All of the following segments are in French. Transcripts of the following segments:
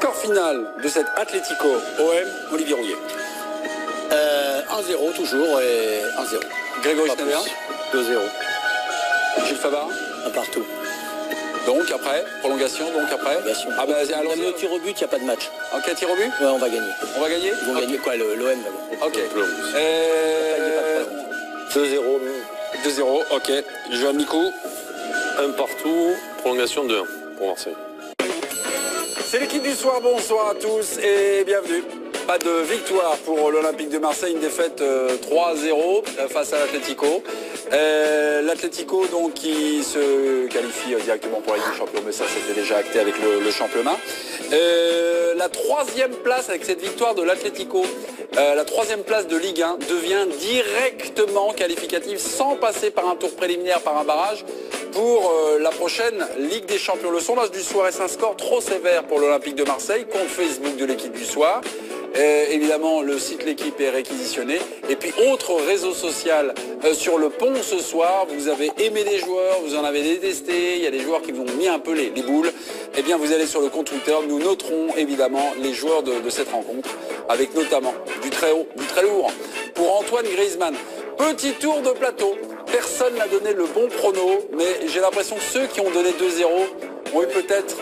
Score final de cette Atlético OM, Olivier Rouillet. 1-0 toujours et 1-0. Grégory Schneider. 2-0. Gilles Favard. Un partout. Donc après, prolongation, Prolongation. Ah bah Même allons-y. au tir au but, il n'y a pas de match. Ok, tir au but. Ouais, on va gagner. On va gagner. Ils vont gagner quoi, l'OM va gagner. Ok. 2-0. 2-0, ok. Johan Micou. Un partout, prolongation 2-1 pour Marseille. C'est l'équipe du soir, bonsoir à tous et bienvenue. Pas de victoire pour l'Olympique de Marseille, une défaite 3-0 face à l'Atlético. L'Atlético donc qui se qualifie directement pour la Ligue des Champions, mais ça c'était déjà acté avec le championnat. La troisième place avec cette victoire de l'Atlético, la troisième place de Ligue 1 devient directement qualificative sans passer par un tour préliminaire, par un barrage pour la prochaine Ligue des Champions. Le sondage du soir est un score trop sévère pour l'Olympique de Marseille, compte Facebook de l'équipe du soir. Évidemment, le site L'équipe est réquisitionné. Et puis, autre réseau social sur le pont ce soir, vous avez aimé des joueurs, vous en avez détesté, il y a des joueurs qui vous ont mis un peu les boules. Eh bien, vous allez sur le compte Twitter, nous noterons évidemment les joueurs de cette rencontre, avec notamment du très haut, du très lourd. Pour Antoine Griezmann, petit tour de plateau. Personne n'a donné le bon prono, mais j'ai l'impression que ceux qui ont donné 2-0 ont eu peut-être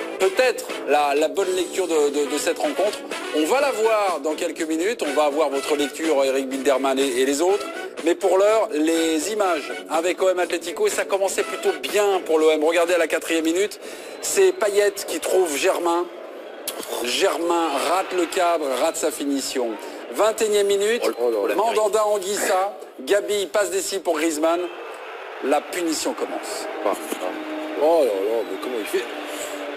la bonne lecture de cette rencontre. On va la voir dans quelques minutes, on va avoir votre lecture, Eric Bilderman et les autres. Mais pour l'heure, les images avec OM Atlético, et ça commençait plutôt bien pour l'OM. Regardez à la 4e minute, c'est Payet qui trouve Germain. Germain rate le cadre, rate sa finition. 21e minute, Mandanda Anguissa, Gabi passe des cibles pour Griezmann. La punition commence. Oh là là, mais comment il fait?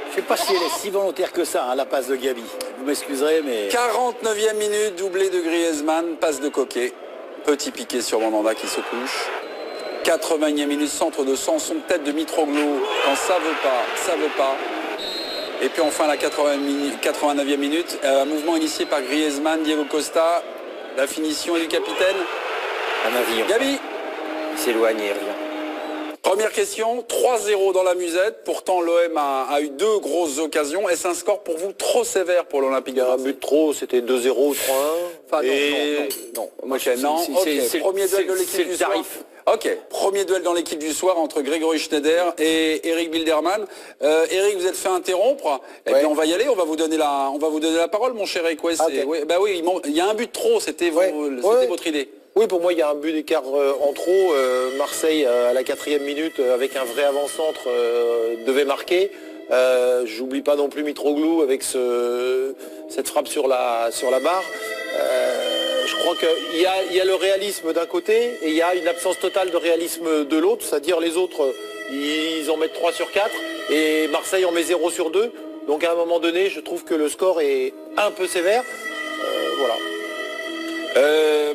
Je sais pas si elle est si volontaire que ça, hein, la passe de Gabi. Vous m'excuserez, mais... 49e minute, doublé de Griezmann, passe de Coquet. Petit piqué sur Mandanda qui se couche. 80e minute, centre de Sanson, tête de Mitroglou. Quand ça veut pas, ça veut pas. Et puis enfin la 89e minute, un mouvement initié par Griezmann, Diego Costa. La finition est du capitaine. Un avion. Gabi. Il s'éloigne et revient. Première question, 3-0 dans la musette. Pourtant, l'OM a eu deux grosses occasions. Est-ce un score pour vous trop sévère pour l'Olympique de Marseille? Un but trop, c'était 2-0 ou 3-1. Enfin, non. Moi, non. Ok, premier duel de l'équipe du soir. Ok, premier duel dans l'équipe du soir entre Grégory Schneider et Eric Bilderman. Eric, vous êtes fait interrompre. Et puis on va y aller. On va vous donner la parole, mon cher Eric. Ouais, bah oui, il y a un but trop. C'était votre idée. Oui, pour moi, il y a un but d'écart en trop. Marseille, à la 4e minute, avec un vrai avant-centre, devait marquer. J'oublie pas non plus Mitroglou avec cette frappe sur la barre. Je crois qu'il y a le réalisme d'un côté et il y a une absence totale de réalisme de l'autre. C'est-à-dire les autres, ils en mettent 3 sur 4 et Marseille en met 0 sur 2. Donc à un moment donné, je trouve que le score est un peu sévère. Voilà.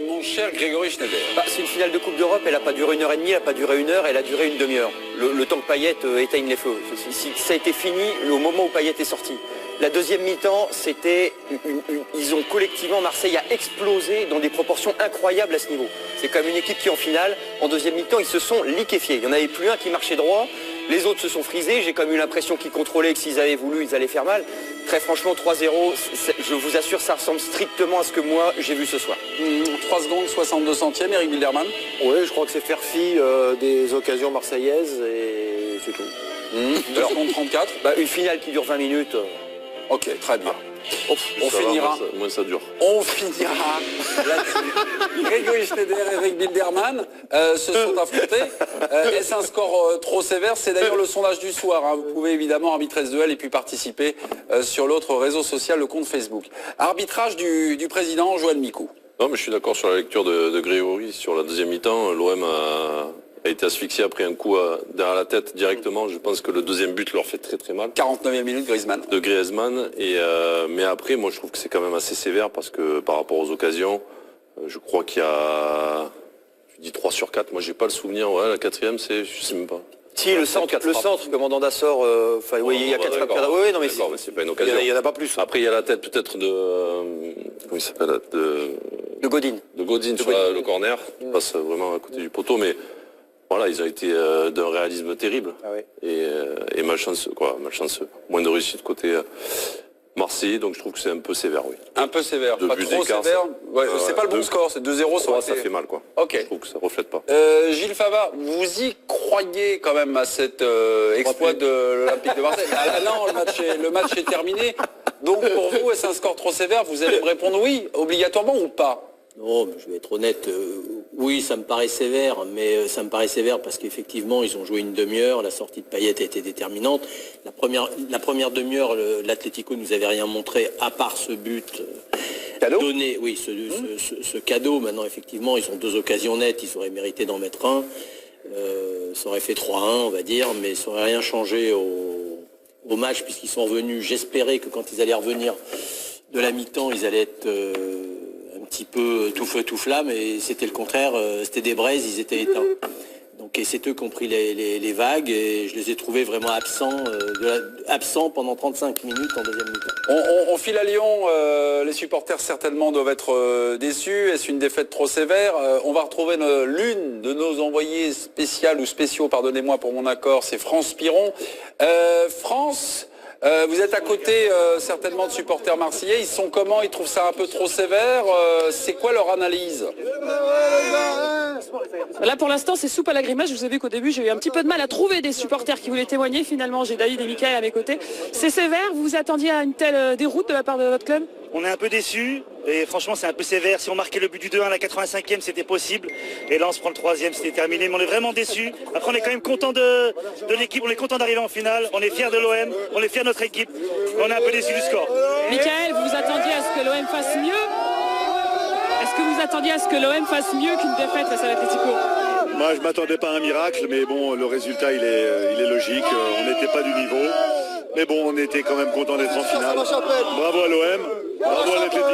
Mon cher Grégory Schneider. C'est une finale de Coupe d'Europe, elle n'a pas duré 1h30, elle n'a pas duré 1 heure, elle a duré une demi-heure. Le temps que Payet éteigne les feux. Ça a été fini au moment où Payet est sorti. La deuxième mi-temps, c'était... Ils ont collectivement, Marseille a explosé dans des proportions incroyables à ce niveau. C'est quand même une équipe qui en finale, en deuxième mi-temps, ils se sont liquéfiés. Il n'y en avait plus un qui marchait droit, les autres se sont frisés. J'ai quand même eu l'impression qu'ils contrôlaient, que s'ils avaient voulu, ils allaient faire mal. Très franchement, 3-0, je vous assure, ça ressemble strictement à ce que moi, j'ai vu ce soir. 3 secondes, 62 centièmes, Eric Bilderman. Oui, je crois que c'est faire fi des occasions marseillaises et c'est tout. 2 secondes 34. Une finale qui dure 20 minutes. Ok, très bien. On finira. Moins ça dure. On finira là-dessus. Grégory Schneider et Eric Bilderman se sont affrontés. Est-ce un score trop sévère? C'est d'ailleurs le sondage du soir. Hein. Vous pouvez évidemment arbitrer ce duel et puis participer sur l'autre réseau social, le compte Facebook. Arbitrage du président Joël Micou. Non, mais je suis d'accord sur la lecture de Grégory. Sur la deuxième mi-temps, l'OM a été asphyxié après un coup derrière la tête directement. Je pense que le deuxième but leur fait très très mal. 49e minute, Griezmann. De Griezmann. Mais après, moi je trouve que c'est quand même assez sévère parce que par rapport aux occasions, je crois qu'il y a... Tu dis 3 sur 4, moi j'ai pas le souvenir. Ouais, la 4e, je sais même pas. Si, le centre que Mandanda sort, il y a 4 frappes. Oui, non mais c'est pas une occasion. Il n'y en a pas plus. Après, il y a la tête peut-être de... Comment il s'appelle de Godin. De Godin sur le corner, qui passe vraiment à côté du poteau, mais... Voilà, ils ont été d'un réalisme terrible et malchanceux, quoi, malchanceux. Moins de réussite côté Marseillais, donc je trouve que c'est un peu sévère, oui. Un peu sévère, Deux pas buts trop d'écart, sévère. ça- Ouais, c'est pas le bon score, c'est 2-0. Ça fait mal, quoi. Ok. Je trouve que ça reflète pas. Gilles Favard, vous y croyez quand même à cet exploit de l'Olympique de Marseille? Ah, non, le match est terminé. Donc pour vous, est-ce un score trop sévère? Vous allez me répondre oui, obligatoirement ou pas? Non, mais je vais être honnête, oui, ça me paraît sévère, mais ça me paraît sévère parce qu'effectivement, ils ont joué une demi-heure, la sortie de Payet a été déterminante. La première demi-heure, l'Atlético nous avait rien montré, à part ce but donné, oui, ce cadeau. Maintenant, effectivement, ils ont 2 occasions nettes, ils auraient mérité d'en mettre un. Ça aurait fait 3-1, on va dire, mais ça n'aurait rien changé au match, puisqu'ils sont revenus. J'espérais que quand ils allaient revenir de la mi-temps, ils allaient être un petit peu tout feu, tout flamme, et c'était le contraire, c'était des braises, ils étaient éteints. Donc, et c'est eux qui ont pris les vagues, et je les ai trouvés vraiment absents pendant 35 minutes en deuxième mi-temps. On file à Lyon, les supporters certainement doivent être déçus. Est-ce une défaite trop sévère? On va retrouver l'une de nos envoyées spéciales ou spéciaux, pardonnez-moi pour mon accord, c'est France Piron. France, vous êtes à côté certainement de supporters marseillais. Ils sont comment? Ils trouvent ça un peu trop sévère? C'est quoi leur analyse? Là pour l'instant c'est soupe à la grimace. Je vous ai vu qu'au début j'ai eu un petit peu de mal à trouver des supporters qui voulaient témoigner. Finalement j'ai David et Mickaël à mes côtés. C'est sévère, vous vous attendiez à une telle déroute de la part de votre club? On est un peu déçus et franchement c'est un peu sévère. Si on marquait le but du 2-1 à la 85e c'était possible. Et là on se prend le 3e, c'était terminé. Mais on est vraiment déçus. Après on est quand même content de l'équipe, on est content d'arriver en finale. On est fiers de l'OM, on est fiers de notre équipe. On est un peu déçus du score. Mickaël, vous vous attendiez à ce que l'OM fasse mieux? Est-ce que vous attendiez à ce que l'OM fasse mieux qu'une défaite face à l'Atlético? Moi, je m'attendais pas à un miracle, mais bon, le résultat, il est logique. On n'était pas du niveau. Mais bon, on était quand même content d'être en finale. Bravo à l'OM, bravo à l'Atlético.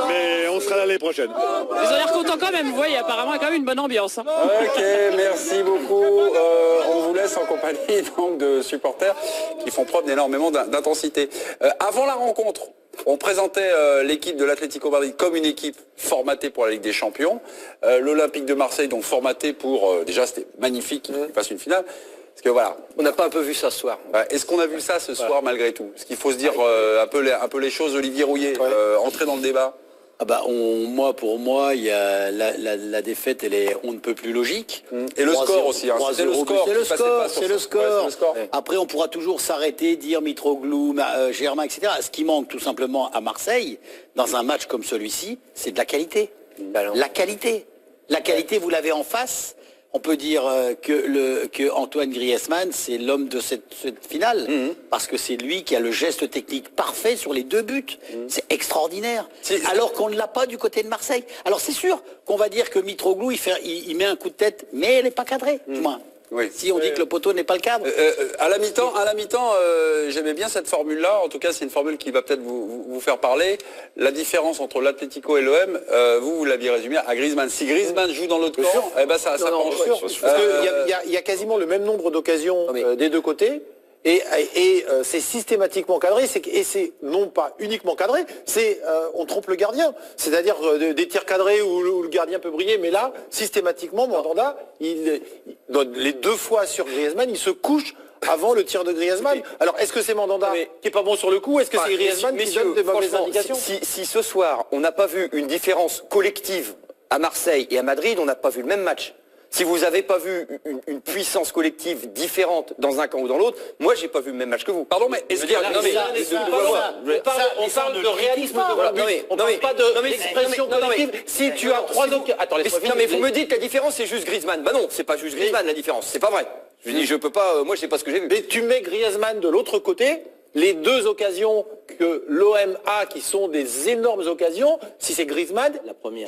Mais on sera là l'année prochaine. Ils ont l'air contents quand même, vous voyez, apparemment il y a quand même une bonne ambiance. Hein. Ok, merci beaucoup. On vous laisse en compagnie donc, de supporters qui font preuve d'énormément d'intensité. Avant la rencontre, on présentait l'équipe de l'Atlético Madrid comme une équipe formatée pour la Ligue des Champions. L'Olympique de Marseille, donc formaté pour... déjà, c'était magnifique qu'il fasse une finale. Parce que voilà. On n'a pas un peu vu ça ce soir. Est-ce qu'on a vu ça ce soir malgré tout? Est-ce qu'il faut se dire un peu les choses, Olivier Rouillet, entrer dans le débat? Ah bah pour moi, il y a la défaite, elle est on ne peut plus logique. Et le score aussi. Hein. C'est le score. C'est le score. Après, on pourra toujours s'arrêter, dire Mitroglou, Germain, etc. Ce qui manque tout simplement à Marseille, dans un match comme celui-ci, c'est de la qualité. La qualité. La qualité, vous l'avez en face. On peut dire que Antoine Griezmann, c'est l'homme de cette finale, parce que c'est lui qui a le geste technique parfait sur les 2 buts. C'est extraordinaire. Alors qu'on ne l'a pas du côté de Marseille. Alors c'est sûr qu'on va dire que Mitroglou, il met un coup de tête, mais elle n'est pas cadrée, du moins. Oui. Si on dit que le poteau n'est pas le cadre. À la mi-temps, j'aimais bien cette formule-là. En tout cas, c'est une formule qui va peut-être vous faire parler. La différence entre l'Atlético et l'OM, vous l'aviez résumé à Griezmann. Si Griezmann joue dans l'autre camp, eh ben ça penche. Parce qu'il y a quasiment le même nombre d'occasions des deux côtés. Et c'est systématiquement cadré, et c'est non pas uniquement cadré, c'est on trompe le gardien. C'est-à-dire des tirs cadrés où le gardien peut briller, mais là, systématiquement, Mandanda, les 2 fois sur Griezmann, il se couche avant le tir de Griezmann. Alors, est-ce que c'est Mandanda qui est pas bon sur le coup, est-ce que c'est Griezmann qui donne des mauvaises indications? Si ce soir, on n'a pas vu une différence collective à Marseille et à Madrid, on n'a pas vu le même match. Si vous n'avez pas vu une puissance collective différente dans un camp ou dans l'autre, moi j'ai pas vu le même match que vous. Pardon, mais est-ce qu'il y a... On parle de réalisme de but. On parle pas d'expression collective. Si tu as 3 occasions... Non mais vous me dites que la différence c'est juste Griezmann. Bah non, c'est pas juste Griezmann la différence, c'est pas vrai. Je dis je peux pas, moi je sais pas ce que j'ai vu. Mais tu mets Griezmann de l'autre côté, les 2 occasions que l'OM a, qui sont des énormes occasions, si c'est Griezmann,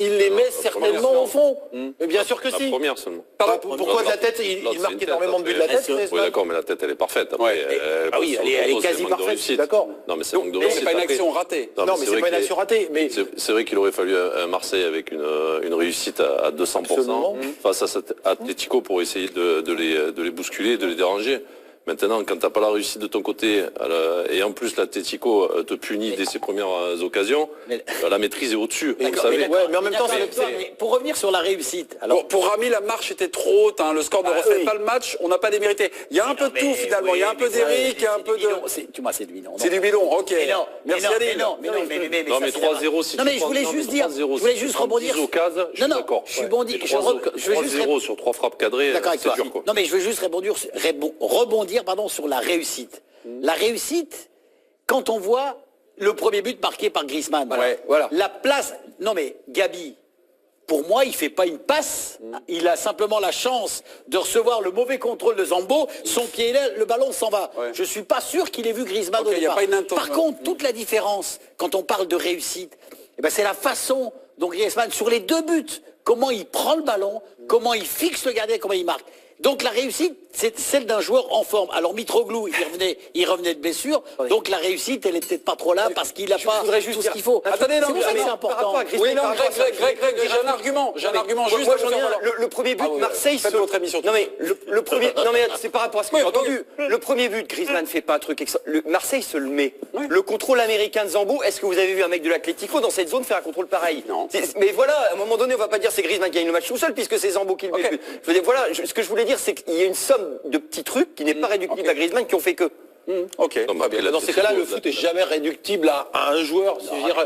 il les met certainement au fond. Mais bien sûr que si. La première seulement. Pourquoi de la tête? Il marque énormément de buts de la tête. Oui, d'accord, mais la tête, elle est parfaite. Elle est quasi parfaite, d'accord. Non, mais c'est manque de réussite. C'est pas une action ratée. Non, mais c'est pas une action ratée. C'est vrai qu'il aurait fallu un Marseille avec une réussite à 200% face à cet Atlético pour essayer de les bousculer, de les déranger. Maintenant, quand t'as pas la réussite de ton côté, et en plus l'Atlético te punit dès ses premières occasions, la maîtrise est au-dessus. Vous savez. Mais en même temps, pour revenir sur la réussite. Alors, pour Rami, la marche était trop haute. Hein. Le score ne reflète pas le match. On n'a pas démérité. Il y a un peu de tout finalement. Il y a un peu d'Eric, il y a un peu de. C'est du bidon. C'est du bidon. Ok. Merci Adil. Non, mais 3-0, si non, mais je voulais juste dire. Je voulais juste rebondir. Je suis d'accord. Je suis bondi. 3-0 sur 3 frappes cadrées, c'est dur, quoi. Non, mais je veux juste rebondir sur la réussite. La réussite, quand on voit le premier but marqué par Griezmann, voilà. La place. Non, mais Gabi, pour moi, il fait pas une passe. Il a simplement la chance de recevoir le mauvais contrôle de Zambo. Son pied est là, le ballon s'en va. Ouais. Je suis pas sûr qu'il ait vu Griezmann au départ. Par contre, toute la différence, quand on parle de réussite, c'est la façon dont Griezmann, sur les 2 buts, comment il prend le ballon, comment il fixe le gardien, comment il marque. Donc la réussite, c'est celle d'un joueur en forme. Alors Mitroglou, il revenait de blessure, donc la réussite, elle est peut-être pas trop là parce qu'il n'a pas tout ce qu'il faut. Attendez, non, c'est important. Oui, non, Greg, j'ai un argument. Juste. Moi, j'en ai le premier but, Marseille se... Non mais le premier, non mais c'est par rapport à ce que j'ai entendu. Le premier but, Griezmann fait pas un truc Marseille se le met. Le contrôle américain de Zambo, est-ce que vous avez vu un mec de l'Atlético dans cette zone faire un contrôle pareil? Non. Mais voilà, à un moment donné, on va pas dire c'est Griezmann qui gagne le match tout seul puisque c'est Zambo qui le met. Je veux dire, voilà, ce que je voulais dire, c'est qu'il y a une somme de petits trucs qui n'est pas réductible à Griezmann qui ont fait que. Ok. Dans ces cas-là, le foot est jamais réductible à un joueur.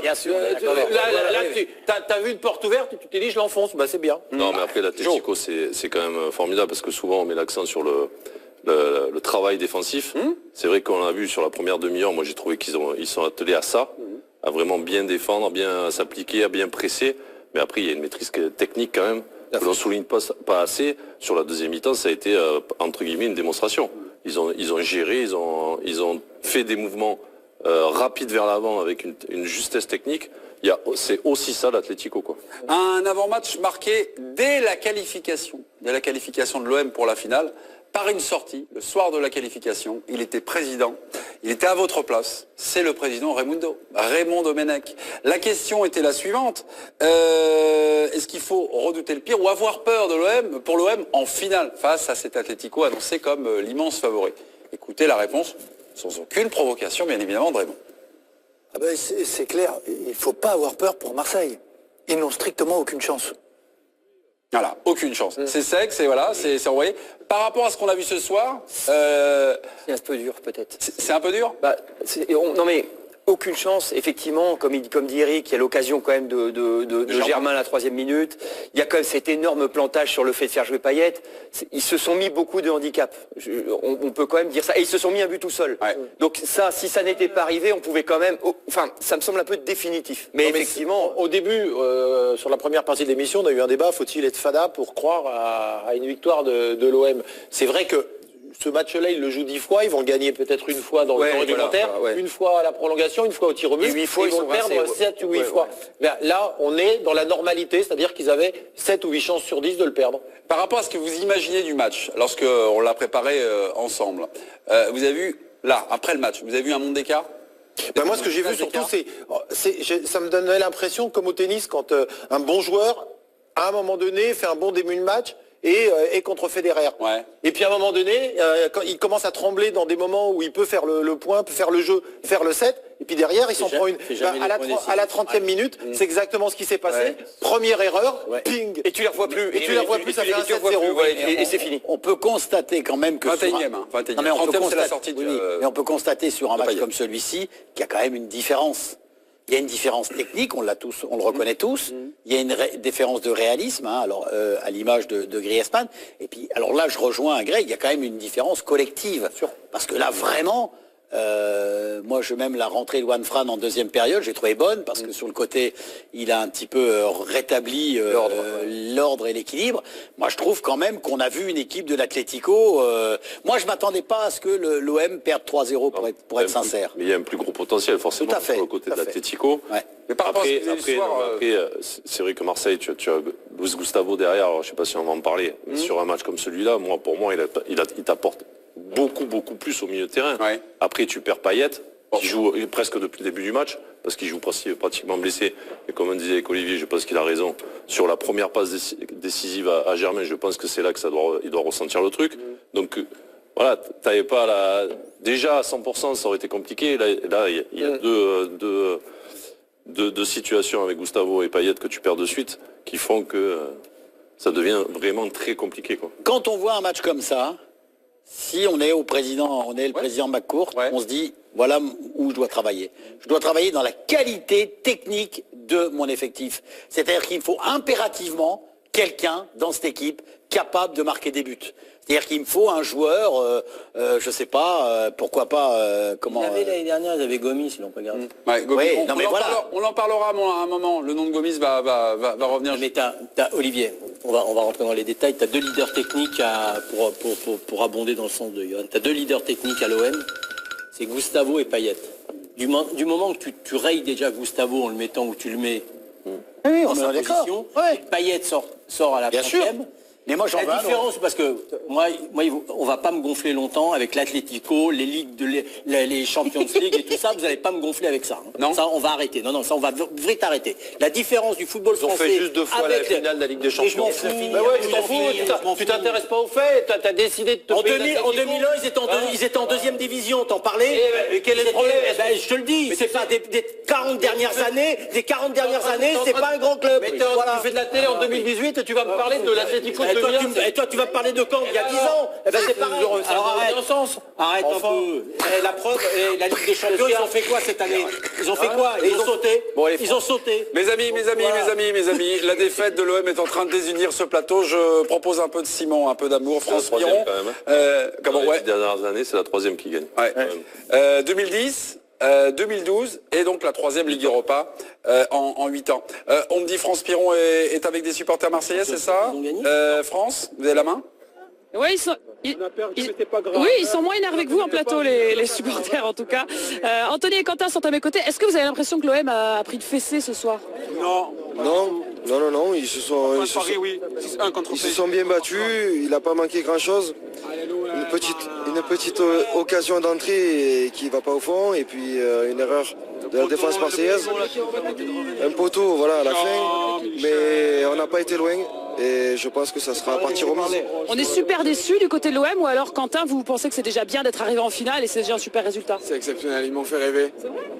Bien sûr. Là, t'as vu une porte ouverte, tu t'es dit je l'enfonce, c'est bien. Non, mais après l'Atlético, c'est quand même formidable parce que souvent on met l'accent sur le travail défensif. C'est vrai qu'on l'a vu sur la première demi-heure. Moi, j'ai trouvé ils sont attelés à ça, à vraiment bien défendre, bien s'appliquer, à bien presser. Mais après, il y a une maîtrise technique quand même. Que l'on souligne pas assez. Sur la deuxième mi-temps, ça a été entre guillemets une démonstration. Ils ont géré, ils ont fait des mouvements rapides vers l'avant avec une justesse technique. C'est aussi ça l'Atlético, quoi. Un avant-match marqué dès la qualification de l'OM pour la finale, par une sortie, le soir de la qualification. Il était président, il était à votre place. C'est le président Raymond Domenech. La question était la suivante. Est-ce qu'il faut redouter le pire ou avoir peur de l'OM en finale face à cet Atlético annoncé comme l'immense favori? Écoutez la réponse, sans aucune provocation, bien évidemment, de Raymond. C'est clair, il ne faut pas avoir peur pour Marseille. Ils n'ont strictement aucune chance. Voilà, aucune chance. C'est sec, c'est envoyé. Par rapport à ce qu'on a vu ce soir, c'est un peu dur peut-être. C'est un peu dur. Non mais aucune chance. Effectivement, comme dit Eric, il y a l'occasion quand même de Germain à la 3e minute. Il y a quand même cet énorme plantage sur le fait de faire jouer Payet. Ils se sont mis beaucoup de handicap. On peut quand même dire ça. Et ils se sont mis un but tout seul. Ouais. Donc ça, si ça n'était pas arrivé, on pouvait quand même... Enfin, ça me semble un peu définitif. Mais effectivement... Au début, sur la première partie de l'émission, on a eu un débat. Faut-il être fada pour croire à une victoire de l'OM? C'est vrai que ce match-là, ils le jouent 10 fois, ils vont le gagner peut-être une fois dans le temps réglementaire, une fois à la prolongation, une fois au tir au but, et 8 fois, ils vont perdre 7 ou 8 fois. Mais là, on est dans la normalité, c'est-à-dire qu'ils avaient 7 ou 8 chances sur 10 de le perdre. Par rapport à ce que vous imaginez du match, lorsqu'on l'a préparé ensemble, vous avez vu, là, après le match, vous avez vu un monde d'écart? Moi, ce que j'ai vu surtout, ça me donnait l'impression, comme au tennis, quand un bon joueur, à un moment donné, fait un bon début de match, et contre Federer. Ouais. Et puis à un moment donné, quand il commence à trembler dans des moments où il peut faire le point, peut faire le jeu, faire le set, et puis derrière il s'en prend une. À la 30e minute, c'est exactement ce qui s'est passé. Ouais. Première erreur, ping. Et tu les revois plus. Et tu les revois plus, ça fait un 7-0. Et c'est fini. On peut constater quand même que... 21e. Mais on peut constater sur un match comme celui-ci qu'il y a quand même une différence. Il y a une différence technique, on le reconnaît tous. Il y a une différence de réalisme, à l'image de Griezmann. Et puis, alors là, je rejoins Greg, il y a quand même une différence collective. Parce que là, vraiment, moi, même la rentrée de Juan Fran en deuxième période, j'ai trouvé bonne, parce que sur le côté, il a un petit peu rétabli l'ordre et l'équilibre. Moi, je trouve quand même qu'on a vu une équipe de l'Atlético. Moi, je ne m'attendais pas à ce que l'OM perde 3-0, pour être sincère. Mais il y a un plus gros potentiel, forcément, sur le côté de l'Atlético. Ouais. Mais par rapport à ce que vous avez vu ce soir, c'est vrai que Marseille, tu as Luis Gustavo derrière, alors, je ne sais pas si on va en parler, mais sur un match comme celui-là, pour moi, il t'apporte beaucoup plus au milieu de terrain. Ouais. Après, tu perds Payet, qui joue presque depuis le début du match, parce qu'il joue pratiquement blessé. Et comme on disait avec Olivier, je pense qu'il a raison. Sur la première passe décisive à Germain, je pense que c'est là que il doit ressentir le truc. Donc, voilà, t'avais pas la... Déjà à 100%, ça aurait été compliqué. Là, il y a deux situations avec Gustavo et Payet que tu perds de suite qui font que ça devient vraiment très compliqué, quoi. Quand on voit un match comme ça, si on est le président McCourt, on se dit, voilà où je dois travailler. Je dois travailler dans la qualité technique de mon effectif. C'est-à-dire qu'il me faut impérativement quelqu'un dans cette équipe capable de marquer des buts. C'est-à-dire qu'il me faut un joueur, je sais pas, pourquoi pas, comment... L'année dernière, ils avaient Gomis, ils l'ont pas gardé. Ouais, Gomis, Oui, non, mais voilà. On en parlera à un moment. Le nom de Gomis va revenir. Mais Olivier, on va rentrer dans les détails. Tu as 2 leaders techniques pour abonder dans le sens de Johan. Tu as 2 leaders techniques à l'OM, c'est Gustavo et Payet. Du moment que tu rayes déjà Gustavo en le mettant où tu le mets dans sa position, Payet sort à la 30e. Mais moi, la différence, parce que moi, on va pas me gonfler longtemps avec l'Atlético, les ligues, les Champions League et tout ça. Vous n'allez pas me gonfler avec ça. Hein. Non. Ça, on va arrêter. Non, ça, on va vite arrêter. La différence du football français. Ils ont fait juste 2 fois la finale de la Ligue des Champions. Et je m'en fous. Bah ouais, tu t'en fous. Tu t'intéresses pas aux faits. T'as décidé de te en 2001, ils étaient en 2e division. T'en parlais. Et quel est le problème? Je te le dis. C'est pas des 40 dernières années. Des 40 dernières années, c'est pas un grand club. Mais tu fais de la télé en 2018 et tu vas me parler de l'Atlético. Et toi, tu vas me parler de quand? Il y a 10 ans. Eh ben, c'est pareil. Alors arrête un peu. La preuve, la Ligue des Champions, ils ont fait quoi cette année? Ils ont fait quoi? Ils ont sauté. Ils ont sauté. Mes amis, la défaite de l'OM est en train de désunir ce plateau. Je propose un peu de ciment, un peu d'amour. France Piron. Les dernières années, c'est la 3e qui gagne. 2010. 2012 et donc la 3e Ligue Europa en 8 ans. On me dit France Piron est avec des supporters marseillais, c'est ça? France, vous avez la main? Oui, ils sont moins énervés que vous en plateau, les supporters en tout cas. Anthony et Quentin sont à mes côtés. Est-ce que vous avez l'impression que l'OM a pris de fessée ce soir? Non, ils se sont bien battus, il n'a pas manqué grand-chose. Une petite occasion d'entrée qui ne va pas au fond, et puis une erreur de la défense marseillaise. Un poteau, voilà, à la fin, mais on n'a pas été loin. Et je pense que ça sera à partir au remise. On est super déçus du côté de l'OM, ou alors Quentin, vous pensez que c'est déjà bien d'être arrivé en finale et c'est déjà un super résultat? C'est exceptionnel, ils m'ont fait rêver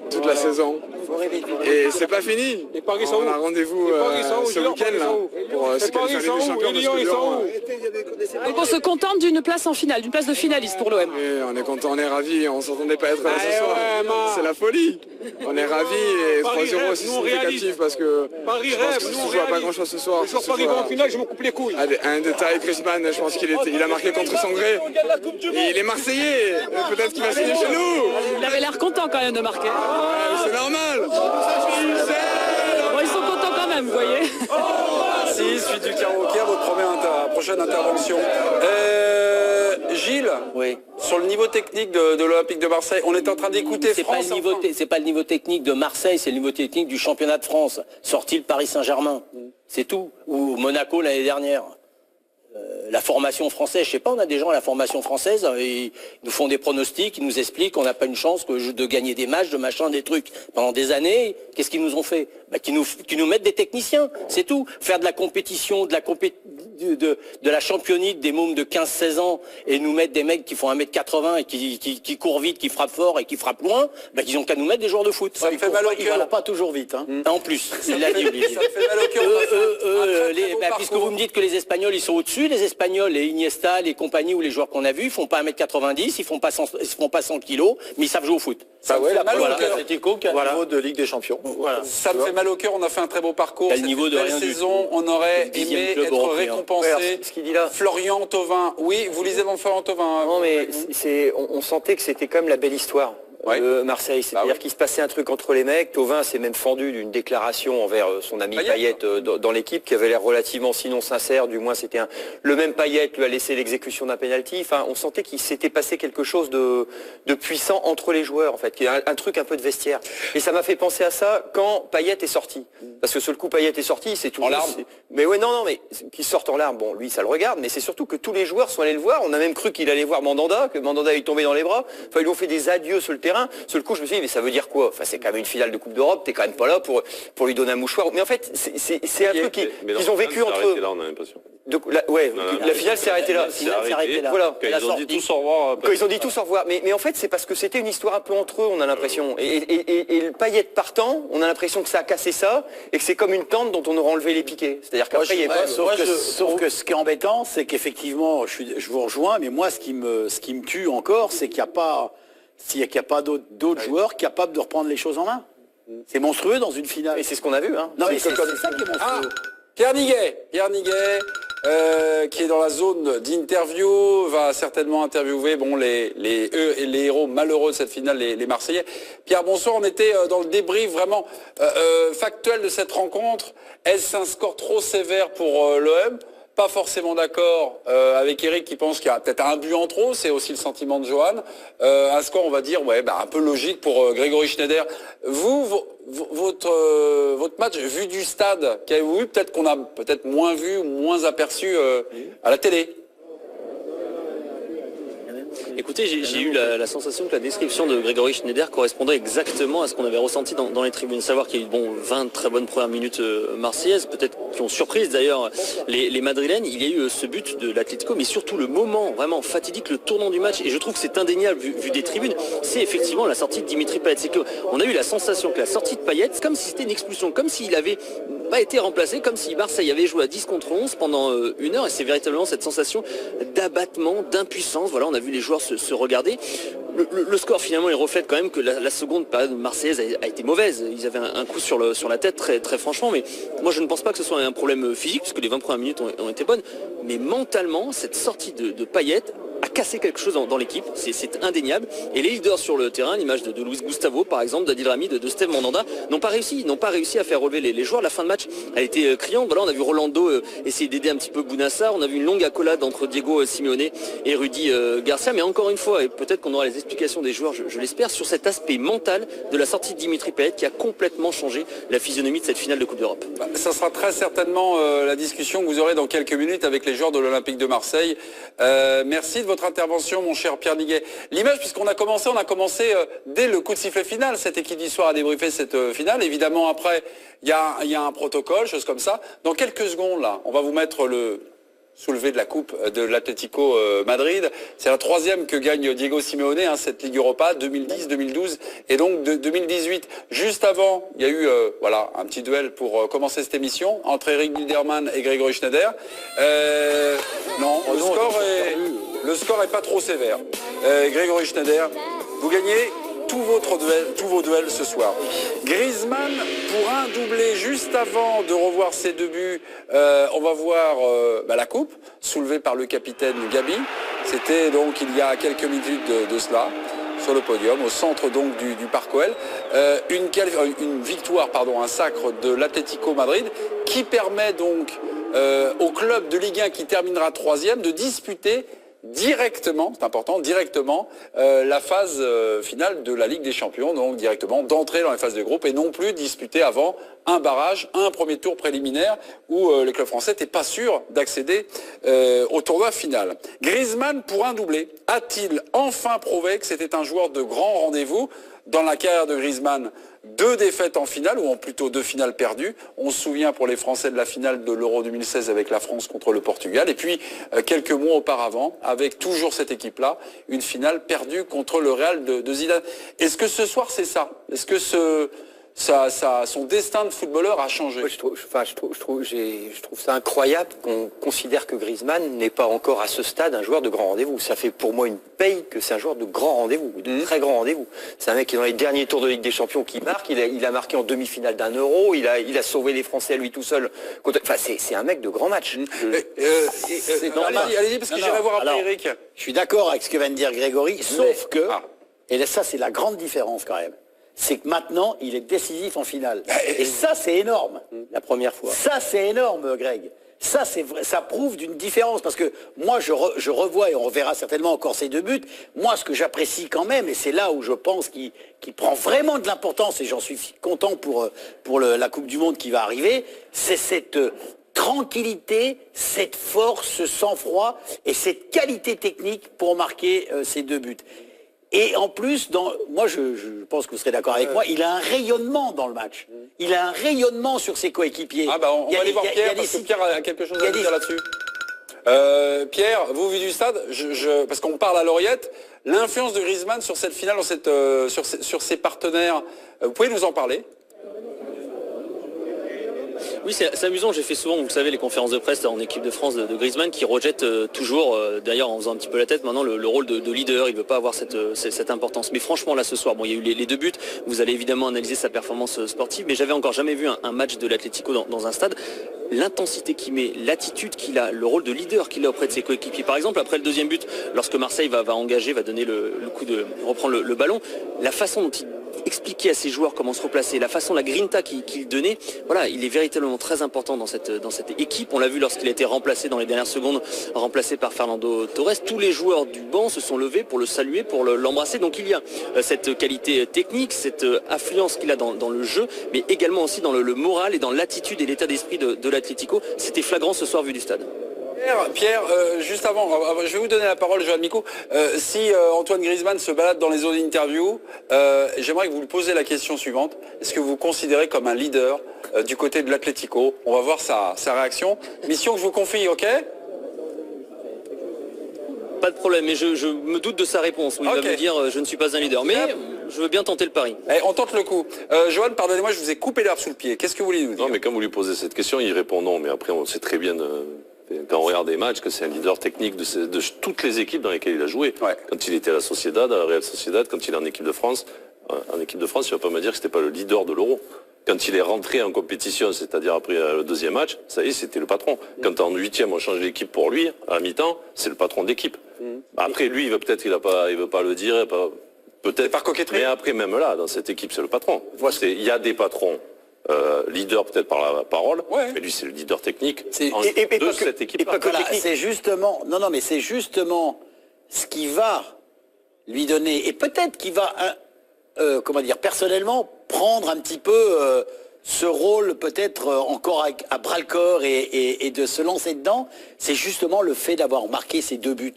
toute la saison. Et c'est pas fini. On a rendez-vous ce week-end là pour se qualifier des champions de ce Donc on se contente d'une place en finale, d'une place de finaliste pour l'OM. On est content, on est ravis, on s'entendait pas être là ce soir. C'est la folie. On est ravis et 3-0 c'est significatif parce que je pense que si je joue pas grand chose ce soir. Je me coupe les couilles. Un détail, Griezmann, je pense qu'il a marqué contre son gré. Et il est Marseillais. Peut-être qu'il va signer chez nous. Il avait l'air content quand même de marquer. C'est normal. Bon, ils sont contents quand même, vous voyez. Suite du karaoké, votre prochaine intervention. Gilles, sur le niveau technique de l'Olympique de Marseille, on est en train d'écouter France. C'est pas le niveau technique de Marseille, c'est le niveau technique du championnat de France. Sorti le Paris Saint-Germain. C'est tout. Ou Monaco l'année dernière. La formation française, je sais pas, on a des gens à la formation française, ils nous font des pronostics, ils nous expliquent qu'on n'a pas une chance de gagner des matchs, de machin, des trucs. Pendant des années, qu'est-ce qu'ils nous ont fait? Qui nous mettent des techniciens, c'est tout. Faire de la compétition, de la championite des mômes de 15-16 ans et nous mettre des mecs qui font 1m80 et qui courent vite, qui frappent fort et qui frappent loin, ils ont qu'à nous mettre des joueurs de foot. Ça me fait mal au cœur. Pas toujours vite. Hein. En plus, il a dit Olivier. Ça me fait mal au cœur. Puisque vous me dites que les Espagnols, ils sont au-dessus, les Espagnols, les Iniesta, les compagnies ou les joueurs qu'on a vus, ils font pas 1m90, ils font pas 100 kilos, mais ils savent jouer au foot. Ça me fait mal au cœur. L'Atlético qui a un niveau de Ligue des Champions. Voilà. Ça me fait mal au cœur, on a fait un très beau parcours. Le niveau de belle saison, on aurait aimé être récompensé. Ce qu'il dit là. Florian Thauvin, oui, vous lisez mon Florian Thauvin. Non mais on sentait que c'était quand même la belle histoire. Marseille, c'est-à-dire qu'il se passait un truc entre les mecs. Thauvin s'est même fendu d'une déclaration envers son ami Payet dans l'équipe qui avait l'air relativement sinon sincère, du moins c'était le même Payet lui a laissé l'exécution d'un penalty. Enfin, on sentait qu'il s'était passé quelque chose de puissant entre les joueurs en fait, qui est un truc un peu de vestiaire. Et ça m'a fait penser à ça quand Payet est sorti, parce que ce coup Payet est sorti, c'est tout en larmes. Mais ouais, non, mais qu'il sorte en larmes, bon, lui ça le regarde, mais c'est surtout que tous les joueurs sont allés le voir. On a même cru qu'il allait voir Mandanda, que Mandanda est tombé dans les bras. Enfin, ils lui ont fait des adieux sur le terrain. terrain. Seul coup, je me suis dit, mais ça veut dire quoi? Enfin, c'est quand même une finale de Coupe d'Europe, t'es quand même pas là pour lui donner un mouchoir. Mais en fait, c'est un truc qu'ils ont vécu entre eux. Là, on a l'impression. La finale s'est arrêtée là. Voilà. Quand ils ont dit tous au revoir. Quand ils ont dit tous au revoir. Mais en fait, c'est parce que c'était une histoire un peu entre eux, on a l'impression. Et le Payet partant, on a l'impression que ça a cassé ça et que c'est comme une tente dont on aura enlevé les piquets. C'est-à-dire qu'après, il y a pas. Sauf que ce qui est embêtant, c'est qu'effectivement, je vous rejoins, mais moi, ce qui me tue encore, c'est qu'il n'y a pas, d'autres joueurs capables de reprendre les choses en main. C'est monstrueux dans une finale. Et c'est ce qu'on a vu. Hein. Non, mais c'est ça qui est monstrueux. Pierre Niguet, qui est dans la zone d'interview, va certainement interviewer les héros malheureux de cette finale, les Marseillais. Pierre, bonsoir, on était dans le débrief vraiment factuel de cette rencontre. Est-ce un score trop sévère pour l'OM? Pas forcément d'accord avec Eric qui pense qu'il y a peut-être un but en trop, c'est aussi le sentiment de Johan. Un score, on va dire, un peu logique pour Grégory Schneider. Votre match vu du stade, qu'avez-vous vu? Peut-être qu'on a moins vu ou moins aperçu à la télé. Écoutez, j'ai eu la sensation que la description de Grégory Schneider correspondait exactement à ce qu'on avait ressenti dans les tribunes. Savoir qu'il y a eu 20 très bonnes premières minutes marseillaises, peut-être qui ont surpris d'ailleurs les Madrilènes. Il y a eu ce but de l'Atlético, mais surtout le moment vraiment fatidique, le tournant du match. Et je trouve que c'est indéniable vu des tribunes. C'est effectivement la sortie de Dimitri Payet. C'est qu'on a eu la sensation que la sortie de Payet, c'est comme si c'était une expulsion, comme s'il avait pas été remplacé, comme si Marseille avait joué à 10 contre 11 pendant une heure. Et c'est véritablement cette sensation d'abattement, d'impuissance. Voilà, on a vu les joueurs se regarder. Le score finalement il reflète quand même que la seconde période marseillaise a été mauvaise. Ils avaient un coup sur la tête très franchement, mais moi je ne pense pas que ce soit un problème physique puisque les 20 premières minutes ont été bonnes, mais mentalement cette sortie de Payet a cassé quelque chose dans l'équipe, c'est indéniable. Et les leaders sur le terrain, l'image de Luis Gustavo par exemple, d'Adil Rami, de Steve Mandanda, n'ont pas réussi à faire relever les joueurs. La fin de match a été criante. Voilà, on a vu Rolando essayer d'aider un petit peu Bounassar, on a vu une longue accolade entre Diego Simeone et Rudy Garcia, mais encore une fois, et peut-être qu'on aura les explications des joueurs, je l'espère, sur cet aspect mental de la sortie de Dimitri Payet qui a complètement changé la physionomie de cette finale de Coupe d'Europe. Ça sera très certainement la discussion que vous aurez dans quelques minutes avec les joueurs de l'Olympique de Marseille. Merci de votre intervention, mon cher Pierre Niguet. L'image, puisqu'on a commencé dès le coup de sifflet final. Cette équipe d'histoire a débriefé cette finale. Évidemment, après, il y a un protocole, chose comme ça. Dans quelques secondes, là, on va vous mettre le soulevé de la coupe de l'Atlético Madrid. C'est la 3e que gagne Diego Simeone, cette Ligue Europa, 2010, 2012 et donc 2018. Juste avant, il y a eu un petit duel pour commencer cette émission entre Eric Bilderman et Grégory Schneider. Le score est pas trop sévère. Grégory Schneider, vous gagnez tous vos duels ce soir. Griezmann pour un doublé juste avant de revoir ses deux buts. On va voir la coupe soulevée par le capitaine Gabi. C'était donc il y a quelques minutes de cela sur le podium au centre donc du Parc OL. Une victoire, un sacre de l'Atlético Madrid qui permet donc au club de Ligue 1 qui terminera 3e de disputer directement, c'est important, la phase finale de la Ligue des Champions, donc directement d'entrer dans les phases de groupe et non plus disputer avant un barrage, un premier tour préliminaire où les clubs français n'étaient pas sûrs d'accéder au tournoi final. Griezmann pour un doublé, a-t-il enfin prouvé que c'était un joueur de grand rendez-vous? Dans la carrière de Griezmann, 2 défaites en finale, ou plutôt 2 finales perdues. On se souvient pour les Français de la finale de l'Euro 2016 avec la France contre le Portugal. Et puis, quelques mois auparavant, avec toujours cette équipe-là, une finale perdue contre le Real de Zidane. Est-ce que ce soir, c'est ça? Est-ce que son destin de footballeur a changé? Je trouve ça incroyable qu'on considère que Griezmann n'est pas encore à ce stade un joueur de grand rendez-vous. Ça fait pour moi une paye que c'est un joueur de grand rendez-vous, de très grand rendez-vous. C'est un mec qui est dans les derniers tours de Ligue des Champions qui marque. Il a marqué en demi-finale d'un Euro. Il a sauvé les Français lui tout seul. Enfin, c'est un mec de grand match. Allez-y, parce que j'irai voir après Eric. Je suis d'accord avec ce que vient de dire Grégory, sauf que, et ça c'est la grande différence quand même, c'est que maintenant, il est décisif en finale. Et ça, c'est énorme. La première fois. Ça, c'est énorme, Greg. Ça, c'est vrai, ça prouve d'une différence. Parce que moi, je revois, et on reverra certainement encore ces 2 buts, moi, ce que j'apprécie quand même, et c'est là où je pense qu'il prend vraiment de l'importance, et j'en suis content pour la Coupe du Monde qui va arriver, c'est cette tranquillité, cette force, ce sang-froid, et cette qualité technique pour marquer ces 2 buts. Et en plus, moi je pense que vous serez d'accord avec moi, il a un rayonnement dans le match. Il a un rayonnement sur ses coéquipiers. Ah bah on va aller voir Pierre, parce que Pierre a quelque chose à dire là-dessus. Pierre, vous vu du stade, parce qu'on parle à l'oreillette, l'influence de Griezmann sur cette finale, sur ses partenaires, vous pouvez nous en parler? Oui, c'est amusant, j'ai fait souvent, vous le savez, les conférences de presse en équipe de France de Griezmann qui rejette toujours, d'ailleurs en faisant un petit peu la tête maintenant, le rôle de leader, il ne veut pas avoir cette importance. Mais franchement là ce soir, bon, il y a eu les 2 buts, vous allez évidemment analyser sa performance sportive, mais j'avais encore jamais vu un match de l'Atlético dans un stade. L'intensité qu'il met, l'attitude qu'il a, le rôle de leader qu'il a auprès de ses coéquipiers. Par exemple, après le 2e but, lorsque Marseille va engager, va donner le coup de reprendre le ballon, la façon dont il expliquer à ses joueurs comment se replacer, la façon, la grinta qu'il donnait, voilà, il est véritablement très important dans cette équipe. On l'a vu lorsqu'il a été remplacé dans les dernières secondes, remplacé par Fernando Torres. Tous les joueurs du banc se sont levés pour le saluer, pour l'embrasser. Donc il y a cette qualité technique, cette affluence qu'il a dans le jeu, mais également aussi dans le moral et dans l'attitude et l'état d'esprit de l'Atlético. C'était flagrant ce soir vu du stade. Pierre, juste avant, je vais vous donner la parole, Johan Micou. Si Antoine Griezmann se balade dans les zones d'interview, j'aimerais que vous lui posiez la question suivante. Est-ce que vous considérez comme un leader du côté de l'Atlético? On va voir sa réaction. Mission que je vous confie, ok? Pas de problème, mais je me doute de sa réponse. Où il va me dire je ne suis pas un leader. Mais je veux bien tenter le pari. On tente le coup. Johan, pardonnez-moi, je vous ai coupé l'herbe sous le pied. Qu'est-ce que vous voulez nous dire? Non, mais quand vous lui posez cette question, il répond non. Mais après, on sait très bien... Quand on regarde des matchs, que c'est un leader technique de toutes les équipes dans lesquelles il a joué. Ouais. Quand il était à la Sociedad, à la Real Sociedad, quand il est en équipe de France, il ne va pas me dire que c'était pas le leader de l'Euro. Quand il est rentré en compétition, c'est-à-dire après le 2e match, ça y est, c'était le patron. Quand en 8e, on change l'équipe pour lui, à la mi-temps, c'est le patron de l'équipe. Après, lui, il veut pas le dire, peut-être par coquetterie. Mais après, même là, dans cette équipe, c'est le patron. Il y a des patrons. Leader peut-être par la parole, mais lui c'est le leader technique de cette équipe. C'est justement, mais c'est justement ce qui va lui donner, et peut-être qu'il va, personnellement prendre un petit peu ce rôle peut-être encore à bras-le-corps et de se lancer dedans, c'est justement le fait d'avoir marqué ces 2 buts.